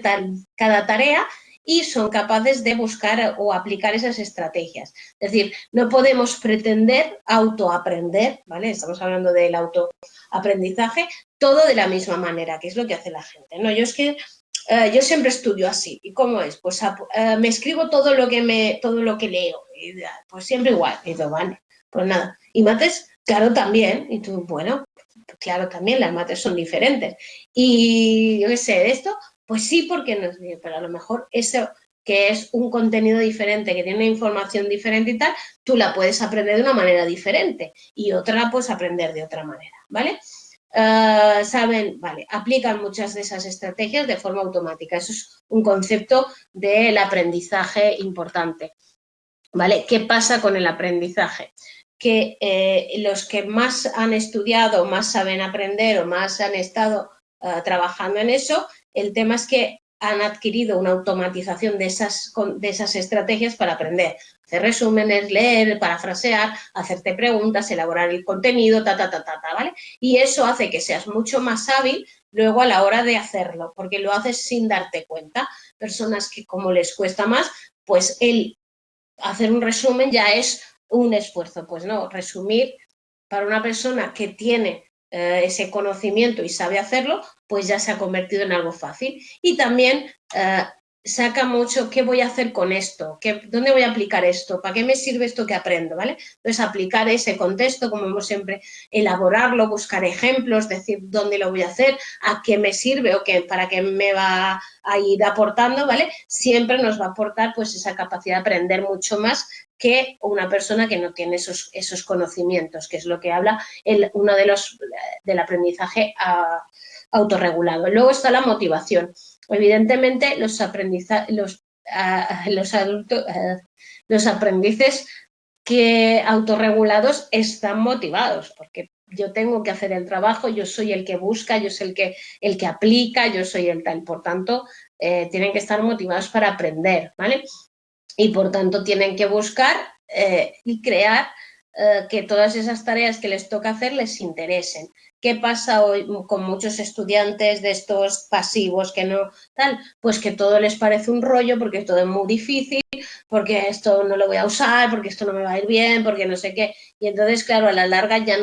cada tarea y son capaces de buscar o aplicar esas estrategias. Es decir, no podemos pretender autoaprender, ¿vale? Estamos hablando del autoaprendizaje, todo de la misma manera, que es lo que hace la gente, ¿no? Yo siempre estudio así. ¿Y cómo es? Pues me escribo todo lo que leo. Y, pues siempre igual. Y digo, vale, pues nada. ¿Y mates? Claro, también. Y tú, bueno, claro, también las mates son diferentes. Y yo qué sé, de esto, pues sí, porque no es bien, pero a lo mejor eso que es un contenido diferente, que tiene una información diferente y tal, tú la puedes aprender de una manera diferente y otra la puedes aprender de otra manera, ¿vale? Aplican muchas de esas estrategias de forma automática. Eso es un concepto del aprendizaje importante, ¿vale? ¿Qué pasa con el aprendizaje? Que los que más han estudiado, más saben aprender o más han estado trabajando en eso, el tema es que han adquirido una automatización de esas estrategias para aprender. Hacer resúmenes, leer, parafrasear, hacerte preguntas, elaborar el contenido, ¿vale? Y eso hace que seas mucho más hábil luego a la hora de hacerlo, porque lo haces sin darte cuenta. Personas que como les cuesta más, pues hacer un resumen ya es un esfuerzo. Pues no, resumir para una persona que tiene ese conocimiento y sabe hacerlo, pues ya se ha convertido en algo fácil. Y también saca mucho qué voy a hacer con esto, dónde voy a aplicar esto, para qué me sirve esto que aprendo, ¿vale? Entonces, aplicar ese contexto, como hemos siempre, elaborarlo, buscar ejemplos, decir dónde lo voy a hacer, a qué me sirve o para qué me va a ir aportando, ¿vale? Siempre nos va a aportar pues esa capacidad de aprender mucho más que una persona que no tiene esos conocimientos, que es lo que habla uno del aprendizaje autorregulado. Luego está la motivación. Evidentemente, los aprendices que autorregulados están motivados, porque yo tengo que hacer el trabajo, yo soy el que busca, yo soy el que aplica, yo soy el tal. Por tanto, tienen que estar motivados para aprender, ¿vale? Y por tanto tienen que buscar y crear que todas esas tareas que les toca hacer les interesen. ¿Qué pasa hoy con muchos estudiantes de estos pasivos que no tal? Pues que todo les parece un rollo porque todo es muy difícil, porque esto no lo voy a usar, porque esto no me va a ir bien, porque no sé qué. Y entonces, claro, a la larga ya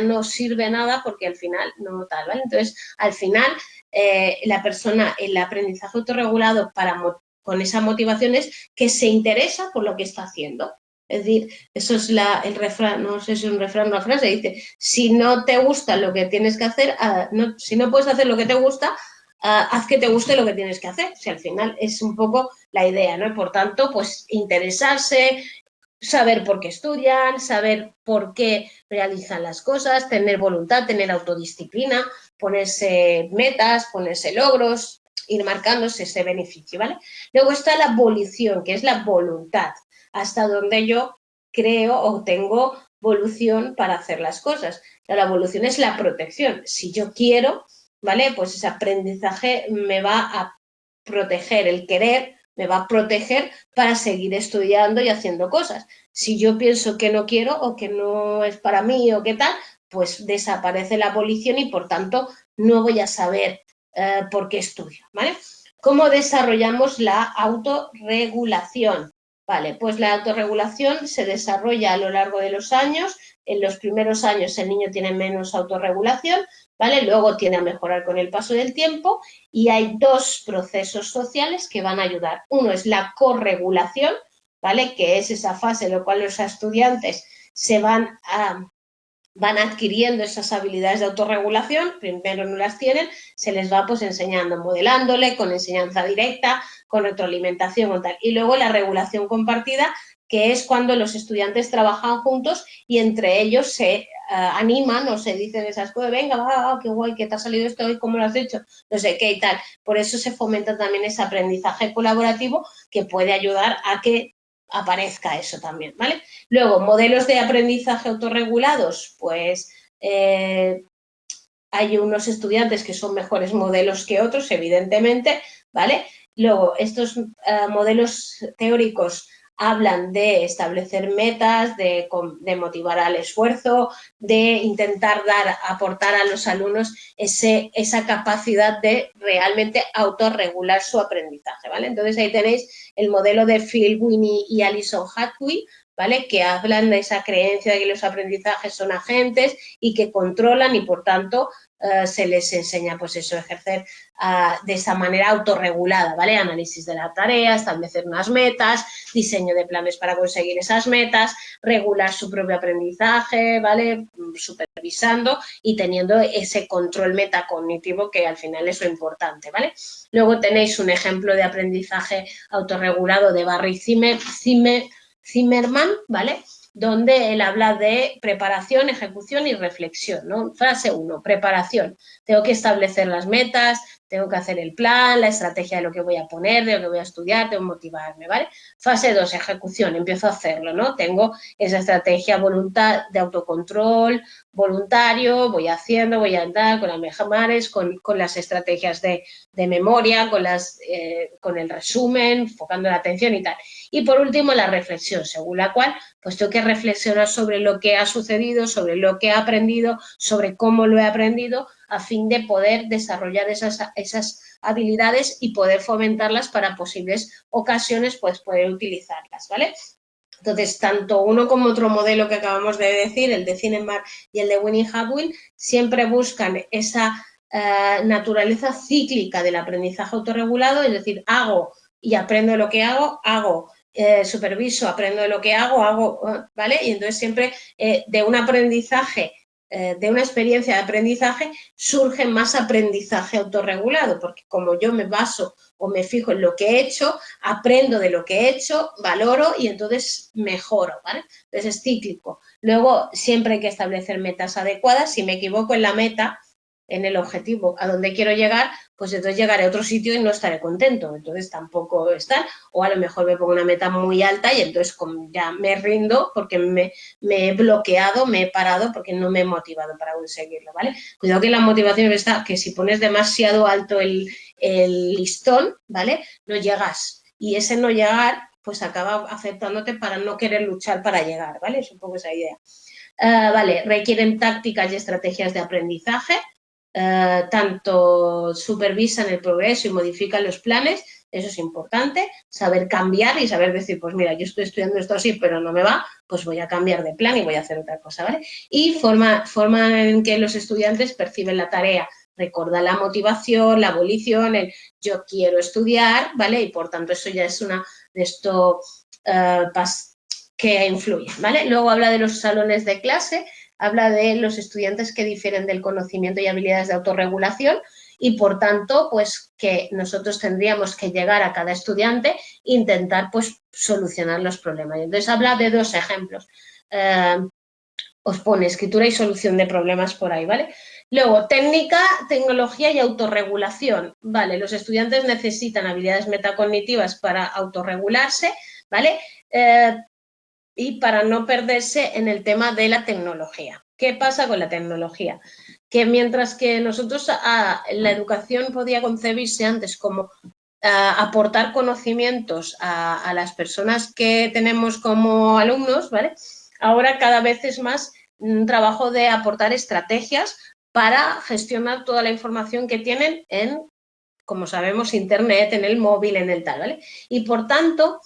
no sirve nada porque al final no tal, ¿vale? Entonces, al final, la persona, el aprendizaje autorregulado con esa motivación es que se interesa por lo que está haciendo. Es decir, eso es el refrán, no sé si es un refrán o una frase, dice, si no te gusta lo que tienes que hacer, si no puedes hacer lo que te gusta, haz que te guste lo que tienes que hacer. O sea, al final es un poco la idea, ¿no? Y por tanto, pues interesarse, saber por qué estudian, saber por qué realizan las cosas, tener voluntad, tener autodisciplina, ponerse metas, ponerse logros, ir marcándose ese beneficio, ¿vale? Luego está la volición, que es la voluntad, hasta donde yo creo o tengo volución para hacer las cosas. La evolución es la protección. Si yo quiero, ¿vale? Pues ese aprendizaje me va a proteger, el querer me va a proteger para seguir estudiando y haciendo cosas. Si yo pienso que no quiero o que no es para mí o qué tal, pues desaparece la volición y por tanto no voy a saber por qué estudio, ¿vale? ¿Cómo desarrollamos la autorregulación? Vale, pues la autorregulación se desarrolla a lo largo de los años. En los primeros años el niño tiene menos autorregulación, ¿vale? Luego tiende a mejorar con el paso del tiempo y hay dos procesos sociales que van a ayudar. Uno es la corregulación, ¿vale? Que es esa fase en la cual los estudiantes se van adquiriendo esas habilidades de autorregulación, primero no las tienen, se les va pues enseñando, modelándole, con enseñanza directa, con retroalimentación o tal. Y luego la regulación compartida, que es cuando los estudiantes trabajan juntos y entre ellos se animan o se dicen esas cosas, venga, va, qué guay, que te ha salido esto hoy, ¿cómo lo has hecho? No sé qué y tal. Por eso se fomenta también ese aprendizaje colaborativo que puede ayudar a que aparezca eso también, ¿vale? Luego, modelos de aprendizaje autorregulados, pues hay unos estudiantes que son mejores modelos que otros, evidentemente, ¿vale? Luego, estos modelos teóricos hablan de establecer metas, de motivar al esfuerzo, de intentar aportar a los alumnos esa capacidad de realmente autorregular su aprendizaje, ¿vale? Entonces ahí tenéis el modelo de Phil Winnie y Alison Hadwin, ¿vale? Que hablan de esa creencia de que los aprendizajes son agentes y que controlan y por tanto se les enseña pues eso, ejercer de esa manera autorregulada, ¿vale? Análisis de la tarea, establecer unas metas, diseño de planes para conseguir esas metas, regular su propio aprendizaje, ¿vale? Supervisando y teniendo ese control metacognitivo que al final es lo importante, ¿vale? Luego tenéis un ejemplo de aprendizaje autorregulado de Barry Zimmerman, ¿vale? Donde él habla de preparación, ejecución y reflexión, ¿no? Fase 1, preparación. Tengo que establecer las metas, tengo que hacer el plan, la estrategia de lo que voy a poner, de lo que voy a estudiar, tengo que motivarme, ¿vale? Fase 2, ejecución, empiezo a hacerlo, ¿no? Tengo esa estrategia voluntad de autocontrol voluntario, voy haciendo, voy a andar con las mejamares, con las estrategias de memoria, con el resumen, enfocando la atención y tal. Y por último, la reflexión, según la cual pues tengo que reflexionar sobre lo que ha sucedido, sobre lo que he aprendido, sobre cómo lo he aprendido, a fin de poder desarrollar esas habilidades y poder fomentarlas para posibles ocasiones, pues poder utilizarlas, ¿vale? Entonces, tanto uno como otro modelo que acabamos de decir, el de Zimmerman y el de Winnie Hadwin, siempre buscan esa naturaleza cíclica del aprendizaje autorregulado, es decir, hago y aprendo lo que hago, superviso, aprendo de lo que hago, ¿vale? Y entonces siempre de un aprendizaje de una experiencia de aprendizaje, surge más aprendizaje autorregulado, porque como yo me baso o me fijo en lo que he hecho, aprendo de lo que he hecho, valoro y entonces mejoro, ¿vale? Entonces es cíclico. Luego siempre hay que establecer metas adecuadas. Si me equivoco en la meta, en el objetivo a donde quiero llegar, pues entonces llegaré a otro sitio y no estaré contento, entonces tampoco estar, o a lo mejor me pongo una meta muy alta y entonces ya me rindo porque me he bloqueado, me he parado porque no me he motivado para conseguirlo, ¿vale? Cuidado que la motivación está, que si pones demasiado alto el listón, ¿vale? No llegas, y ese no llegar pues acaba afectándote para no querer luchar para llegar, ¿vale? Es un poco esa idea. Vale, requieren tácticas y estrategias de aprendizaje, tanto supervisan el progreso y modifican los planes, eso es importante, saber cambiar y saber decir, pues mira, yo estoy estudiando esto así, pero no me va, pues voy a cambiar de plan y voy a hacer otra cosa, ¿vale? Y forma en que los estudiantes perciben la tarea, recuerda la motivación, la abolición, el yo quiero estudiar, ¿vale? Y por tanto eso ya es una de esto que influye, ¿vale? Luego habla de los salones de clase, habla de los estudiantes que difieren del conocimiento y habilidades de autorregulación y, por tanto, pues que nosotros tendríamos que llegar a cada estudiante e intentar, pues, solucionar los problemas. Entonces, habla de dos ejemplos. Os pone escritura y solución de problemas por ahí, ¿vale? Luego, técnica, tecnología y autorregulación, ¿vale? Los estudiantes necesitan habilidades metacognitivas para autorregularse, ¿vale? Y para no perderse en el tema de la tecnología. ¿Qué pasa con la tecnología? Que mientras que nosotros la educación podía concebirse antes como aportar conocimientos a las personas que tenemos como alumnos, ¿vale? Ahora cada vez es más un trabajo de aportar estrategias para gestionar toda la información que tienen en, como sabemos, internet, en el móvil, en el tal, ¿vale? Y por tanto,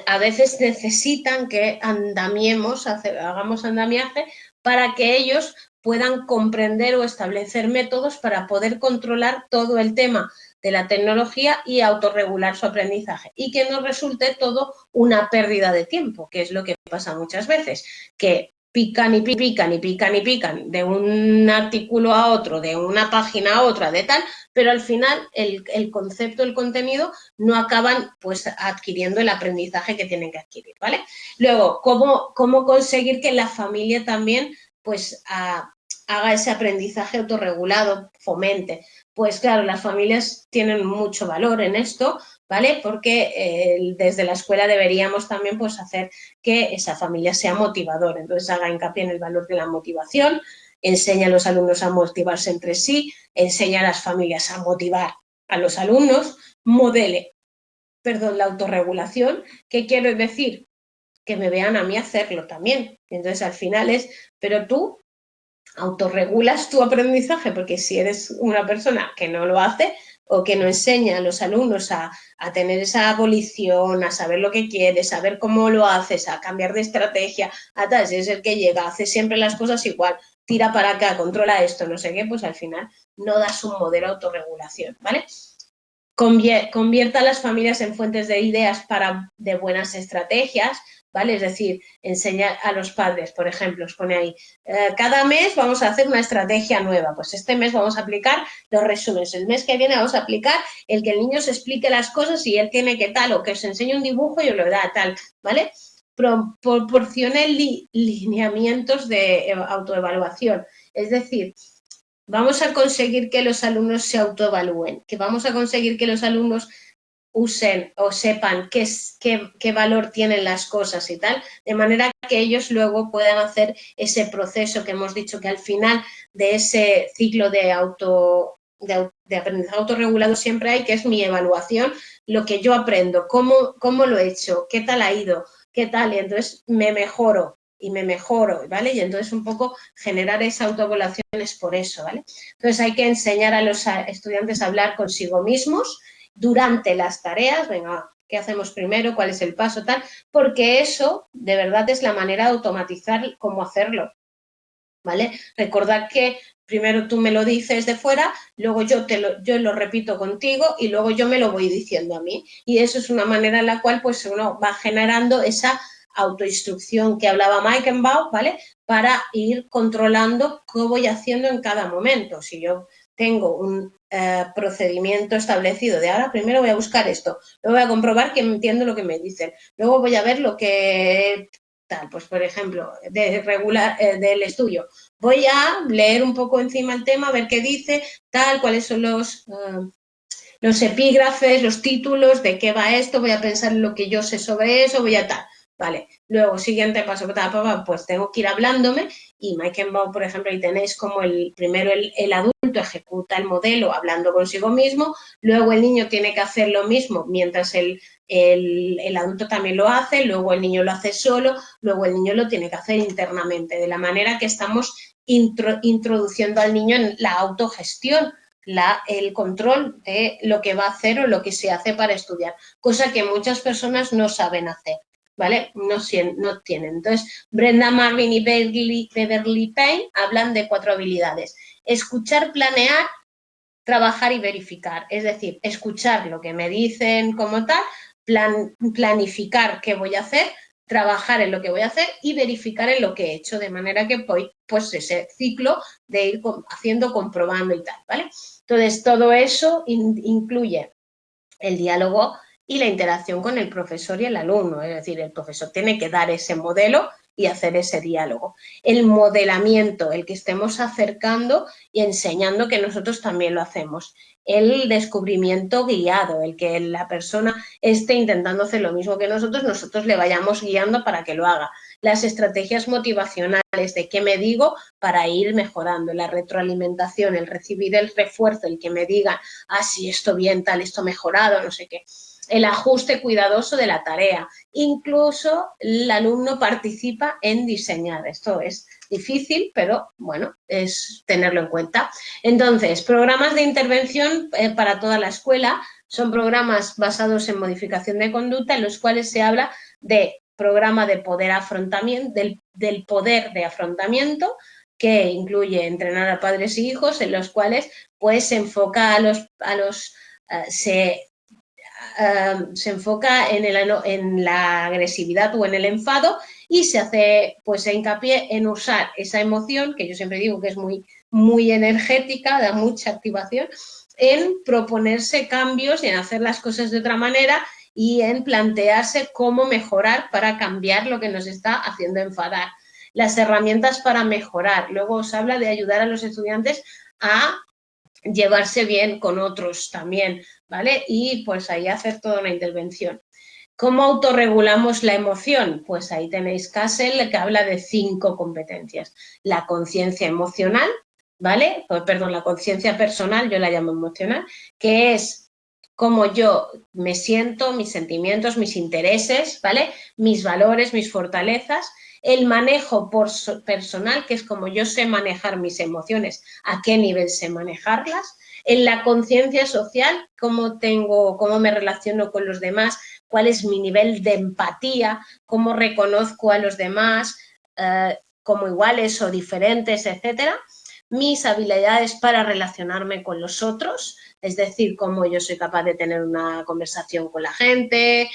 a veces necesitan que hagamos andamiaje para que ellos puedan comprender o establecer métodos para poder controlar todo el tema de la tecnología y autorregular su aprendizaje y que no resulte todo una pérdida de tiempo, que es lo que pasa muchas veces, que pican y pican y pican y pican de un artículo a otro, de una página a otra, de tal, pero al final el concepto, el contenido no acaban pues adquiriendo el aprendizaje que tienen que adquirir, ¿vale? Luego, ¿cómo conseguir que la familia también pues haga ese aprendizaje autorregulado, fomente? Pues claro, las familias tienen mucho valor en esto, ¿vale? Porque desde la escuela deberíamos también pues hacer que esa familia sea motivadora, entonces haga hincapié en el valor de la motivación, enseña a los alumnos a motivarse entre sí, enseña a las familias a motivar a los alumnos, modele, la autorregulación. ¿Qué quiere decir? Que me vean a mí hacerlo también. Entonces al final es, pero tú autorregulas tu aprendizaje, porque si eres una persona que no lo hace o que no enseña a los alumnos a tener esa abolición, a saber lo que quieres, a saber cómo lo haces, a cambiar de estrategia, a tal, si es el que llega, hace siempre las cosas igual, tira para acá, controla esto, no sé qué, pues al final no das un modelo de autorregulación, ¿vale? Convierta a las familias en fuentes de ideas de buenas estrategias, ¿vale? Es decir, enseñar a los padres, por ejemplo, os pone ahí, cada mes vamos a hacer una estrategia nueva, pues este mes vamos a aplicar los resúmenes, el mes que viene vamos a aplicar el que el niño se explique las cosas y él tiene que tal, o que os enseñe un dibujo y os lo da tal, ¿vale? Proporcione lineamientos de autoevaluación, es decir, vamos a conseguir que los alumnos se autoevalúen, que vamos a conseguir que los alumnos usen o sepan qué valor tienen las cosas y tal, de manera que ellos luego puedan hacer ese proceso que hemos dicho que al final de ese ciclo de aprendizaje autorregulado siempre hay, que es mi evaluación, lo que yo aprendo, cómo lo he hecho, qué tal ha ido, qué tal, y entonces me mejoro, ¿vale? Y entonces un poco generar esa autoevaluación es por eso, ¿vale? Entonces hay que enseñar a los estudiantes a hablar consigo mismos durante las tareas, venga, ¿qué hacemos primero? ¿Cuál es el paso? Tal, porque eso de verdad es la manera de automatizar cómo hacerlo, ¿vale? Recordad que primero tú me lo dices de fuera, luego yo lo repito contigo y luego yo me lo voy diciendo a mí. Y eso es una manera en la cual pues uno va generando esa autoinstrucción que hablaba Meichenbaum, ¿vale? Para ir controlando qué voy haciendo en cada momento. Si yo tengo un procedimiento establecido de ahora primero voy a buscar esto, luego voy a comprobar que entiendo lo que me dicen, luego voy a ver lo que tal, pues por ejemplo, del estudio. Voy a leer un poco encima el tema, a ver qué dice, tal, cuáles son los epígrafes, los títulos, de qué va esto, voy a pensar en lo que yo sé sobre eso, voy a tal. Vale, luego, siguiente paso, pues tengo que ir hablándome y Meichenbaum, por ejemplo, ahí tenéis como primero el adulto ejecuta el modelo hablando consigo mismo, luego el niño tiene que hacer lo mismo mientras el adulto también lo hace, luego el niño lo hace solo, luego el niño lo tiene que hacer internamente, de la manera que estamos introduciendo al niño en la autogestión, el control de lo que va a hacer o lo que se hace para estudiar, cosa que muchas personas no saben hacer, ¿vale? No tienen. Entonces, Brenda Marvin y Beverly Payne hablan de 4 habilidades. Escuchar, planear, trabajar y verificar. Es decir, escuchar lo que me dicen como tal, planificar qué voy a hacer, trabajar en lo que voy a hacer y verificar en lo que he hecho, de manera que voy, pues ese ciclo de ir haciendo, comprobando y tal, ¿vale? Entonces, todo eso incluye el diálogo y la interacción con el profesor y el alumno, es decir, el profesor tiene que dar ese modelo y hacer ese diálogo. El modelamiento, el que estemos acercando y enseñando que nosotros también lo hacemos. El descubrimiento guiado, el que la persona esté intentando hacer lo mismo que nosotros le vayamos guiando para que lo haga. Las estrategias motivacionales de qué me digo para ir mejorando, la retroalimentación, el recibir el refuerzo, el que me digan, sí, esto bien, tal, esto mejorado, no sé qué. El ajuste cuidadoso de la tarea. Incluso el alumno participa en diseñar. Esto es difícil, pero bueno, es tenerlo en cuenta. Entonces, programas de intervención para toda la escuela son programas basados en modificación de conducta en los cuales se habla de programa de poder afrontamiento, del poder de afrontamiento, que incluye entrenar a padres y hijos, en los cuales pues se enfoca se enfoca en la agresividad o en el enfado y se hace pues hincapié en usar esa emoción, que yo siempre digo que es muy, muy energética, da mucha activación, en proponerse cambios y en hacer las cosas de otra manera y en plantearse cómo mejorar para cambiar lo que nos está haciendo enfadar. Las herramientas para mejorar. Luego os habla de ayudar a los estudiantes a llevarse bien con otros también, ¿vale? Y pues ahí hacer toda una intervención. ¿Cómo autorregulamos la emoción? Pues ahí tenéis Castle, que habla de 5 competencias. La conciencia emocional, ¿vale? Perdón, la conciencia personal, yo la llamo emocional, que es cómo yo me siento, mis sentimientos, mis intereses, ¿vale? Mis valores, mis fortalezas. El manejo personal, que es como yo sé manejar mis emociones, a qué nivel sé manejarlas. En la conciencia social, cómo me relaciono con los demás, cuál es mi nivel de empatía, cómo reconozco a los demás como iguales o diferentes, etcétera. Mis habilidades para relacionarme con los otros, es decir, cómo yo soy capaz de tener una conversación con la gente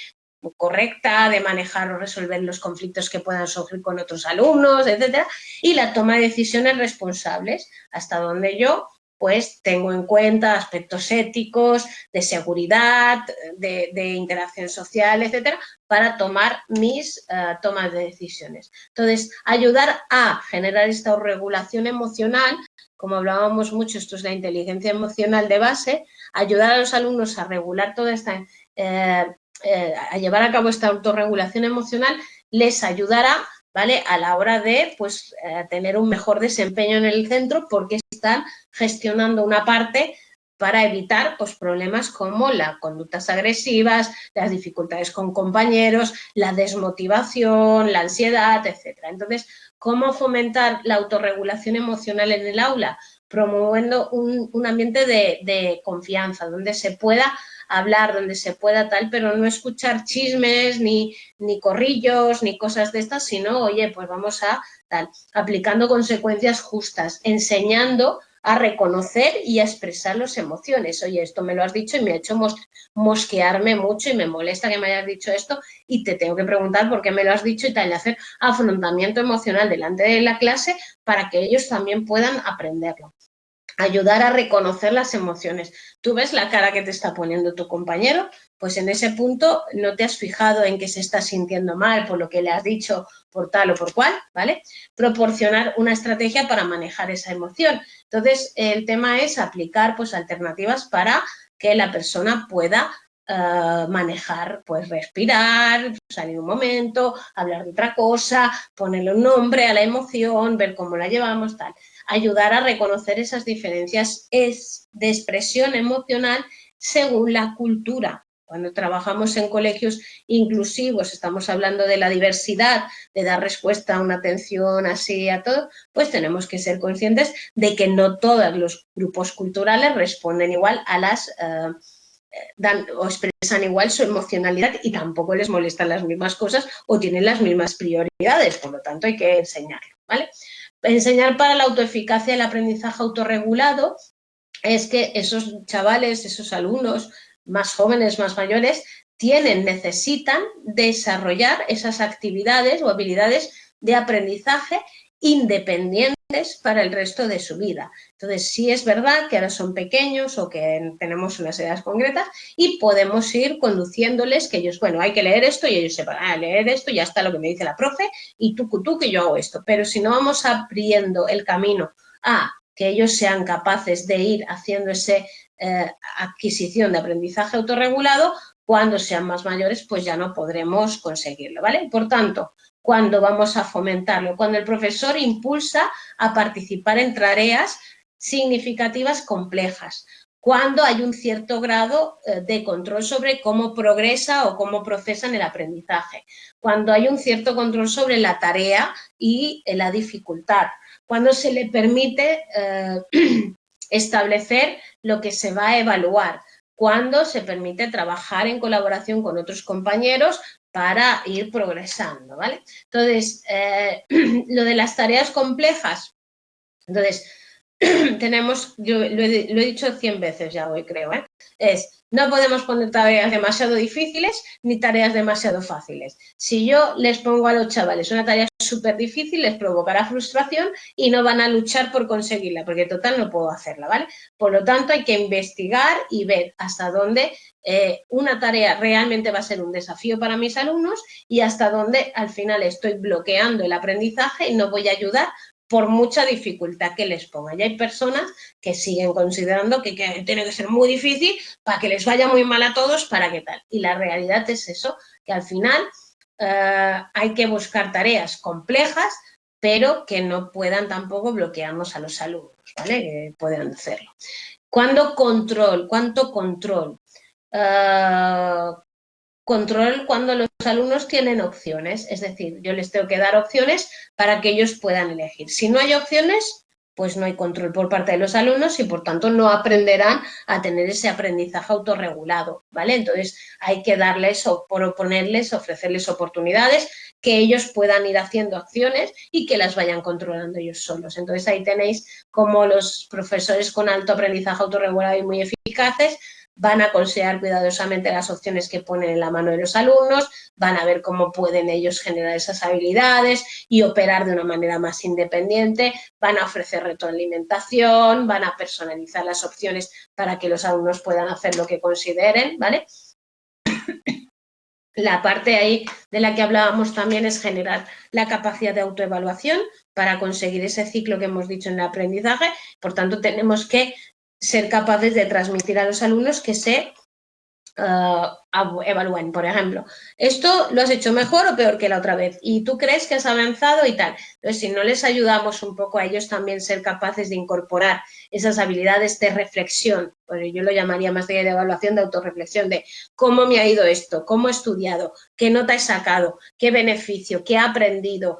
correcta, de manejar o resolver los conflictos que puedan surgir con otros alumnos, etcétera, y la toma de decisiones responsables, hasta donde yo pues tengo en cuenta aspectos éticos, de seguridad, de interacción social, etcétera, para tomar mis tomas de decisiones. Entonces, ayudar a generar esta regulación emocional, como hablábamos mucho, esto es la inteligencia emocional de base, ayudar a los alumnos a regular toda esta, a llevar a cabo esta autorregulación emocional, les ayudará, ¿vale?, a la hora de pues, tener un mejor desempeño en el centro, porque están gestionando una parte para evitar pues, problemas como las conductas agresivas, las dificultades con compañeros, la desmotivación, la ansiedad, etcétera. Entonces, ¿cómo fomentar la autorregulación emocional en el aula? Promoviendo un ambiente de confianza, donde se pueda hablar, donde se pueda tal, pero no escuchar chismes, ni corrillos, ni cosas de estas, sino, oye, pues vamos a tal, aplicando consecuencias justas, enseñando a reconocer y a expresar las emociones. Oye, esto me lo has dicho y me ha hecho mosquearme mucho y me molesta que me hayas dicho esto y te tengo que preguntar por qué me lo has dicho y tal, y hacer afrontamiento emocional delante de la clase para que ellos también puedan aprenderlo. Ayudar a reconocer las emociones. Tú ves la cara que te está poniendo tu compañero, pues en ese punto no te has fijado en que se está sintiendo mal por lo que le has dicho, por tal o por cual, ¿vale? Proporcionar una estrategia para manejar esa emoción. Entonces, el tema es aplicar pues alternativas para que la persona pueda manejar, pues respirar, salir un momento, hablar de otra cosa, ponerle un nombre a la emoción, ver cómo la llevamos, tal. Ayudar a reconocer esas diferencias de expresión emocional según la cultura. Cuando trabajamos en colegios inclusivos, estamos hablando de la diversidad, de dar respuesta a una atención así a todo, pues tenemos que ser conscientes de que no todos los grupos culturales responden igual a las dan o expresan igual su emocionalidad y tampoco les molestan las mismas cosas o tienen las mismas prioridades, por lo tanto hay que enseñarlo, ¿vale? Enseñar para la autoeficacia y el aprendizaje autorregulado es que esos chavales, esos alumnos más jóvenes, más mayores, necesitan desarrollar esas actividades o habilidades de aprendizaje independientes para el resto de su vida. Entonces, sí es verdad que ahora son pequeños o que tenemos unas edades concretas y podemos ir conduciéndoles que ellos, bueno, hay que leer esto y ellos sepan, leer esto, ya está lo que me dice la profe y tú que yo hago esto. Pero si no vamos abriendo el camino a que ellos sean capaces de ir haciendo esa adquisición de aprendizaje autorregulado, cuando sean más mayores, pues ya no podremos conseguirlo, ¿vale? Por tanto, cuando vamos a fomentarlo, cuando el profesor impulsa a participar en tareas significativas complejas, cuando hay un cierto grado de control sobre cómo progresa o cómo procesan el aprendizaje, cuando hay un cierto control sobre la tarea y la dificultad, cuando se le permite establecer lo que se va a evaluar, cuando se permite trabajar en colaboración con otros compañeros para ir progresando, ¿vale? Entonces, lo de las tareas complejas, entonces, tenemos, yo lo he dicho 100 veces ya hoy creo, no podemos poner tareas demasiado difíciles ni tareas demasiado fáciles. Si yo les pongo a los chavales una tarea súper difícil, les provocará frustración y no van a luchar por conseguirla, porque total no puedo hacerla, ¿vale? Por lo tanto, hay que investigar y ver hasta dónde una tarea realmente va a ser un desafío para mis alumnos y hasta dónde al final estoy bloqueando el aprendizaje y no voy a ayudar por mucha dificultad que les ponga. Y hay personas que siguen considerando que tiene que ser muy difícil para que les vaya muy mal a todos, para qué tal. Y la realidad es eso, que al final hay que buscar tareas complejas, pero que no puedan tampoco bloquearnos a los alumnos, ¿vale? Que puedan hacerlo. ¿Cuánto control? Control cuando los alumnos tienen opciones, es decir, yo les tengo que dar opciones para que ellos puedan elegir. Si no hay opciones, pues no hay control por parte de los alumnos y por tanto no aprenderán a tener ese aprendizaje autorregulado, ¿vale? Entonces hay que darles o proponerles, ofrecerles oportunidades que ellos puedan ir haciendo acciones y que las vayan controlando ellos solos. Entonces ahí tenéis como los profesores con alto aprendizaje autorregulado y muy eficaces van a considerar cuidadosamente las opciones que ponen en la mano de los alumnos, van a ver cómo pueden ellos generar esas habilidades y operar de una manera más independiente, van a ofrecer retroalimentación, van a personalizar las opciones para que los alumnos puedan hacer lo que consideren, ¿vale? La parte ahí de la que hablábamos también es generar la capacidad de autoevaluación para conseguir ese ciclo que hemos dicho en el aprendizaje. Por tanto, tenemos que ser capaces de transmitir a los alumnos que se evalúen. Por ejemplo, esto lo has hecho mejor o peor que la otra vez y tú crees que has avanzado y tal. Entonces, si no les ayudamos un poco a ellos también ser capaces de incorporar esas habilidades de reflexión, pues yo lo llamaría más de evaluación, de autorreflexión, de cómo me ha ido esto, cómo he estudiado, qué nota he sacado, qué beneficio, qué he aprendido,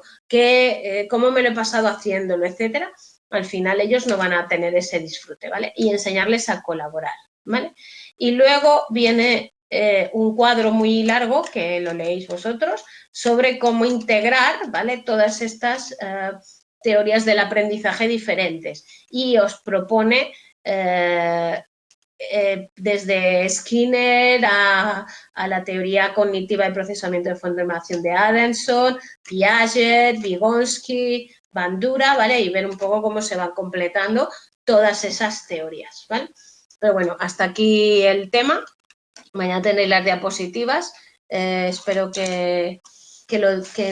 cómo me lo he pasado haciéndolo, etcétera. Al final ellos no van a tener ese disfrute, ¿vale? Y enseñarles a colaborar, ¿vale? Y luego viene un cuadro muy largo, que lo leéis vosotros, sobre cómo integrar, ¿vale? Todas estas teorías del aprendizaje diferentes y os propone desde Skinner a la teoría cognitiva de procesamiento de información de Aronson, Piaget, Vygotsky, Bandura, ¿vale? Y ver un poco cómo se van completando todas esas teorías, ¿vale? Pero bueno, hasta aquí el tema. Mañana tenéis las diapositivas. Espero que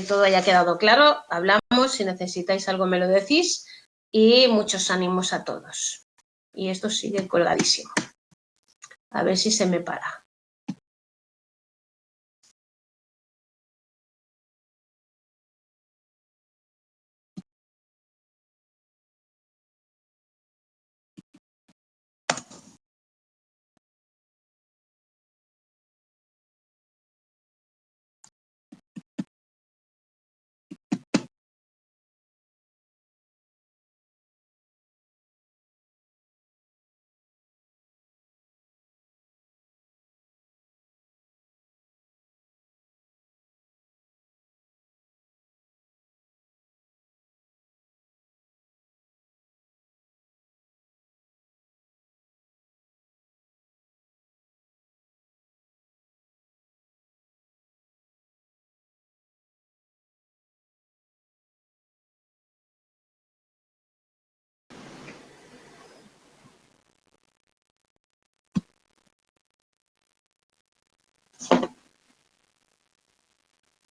todo haya quedado claro. Hablamos, si necesitáis algo me lo decís y muchos ánimos a todos. Y esto sigue colgadísimo. A ver si se me para.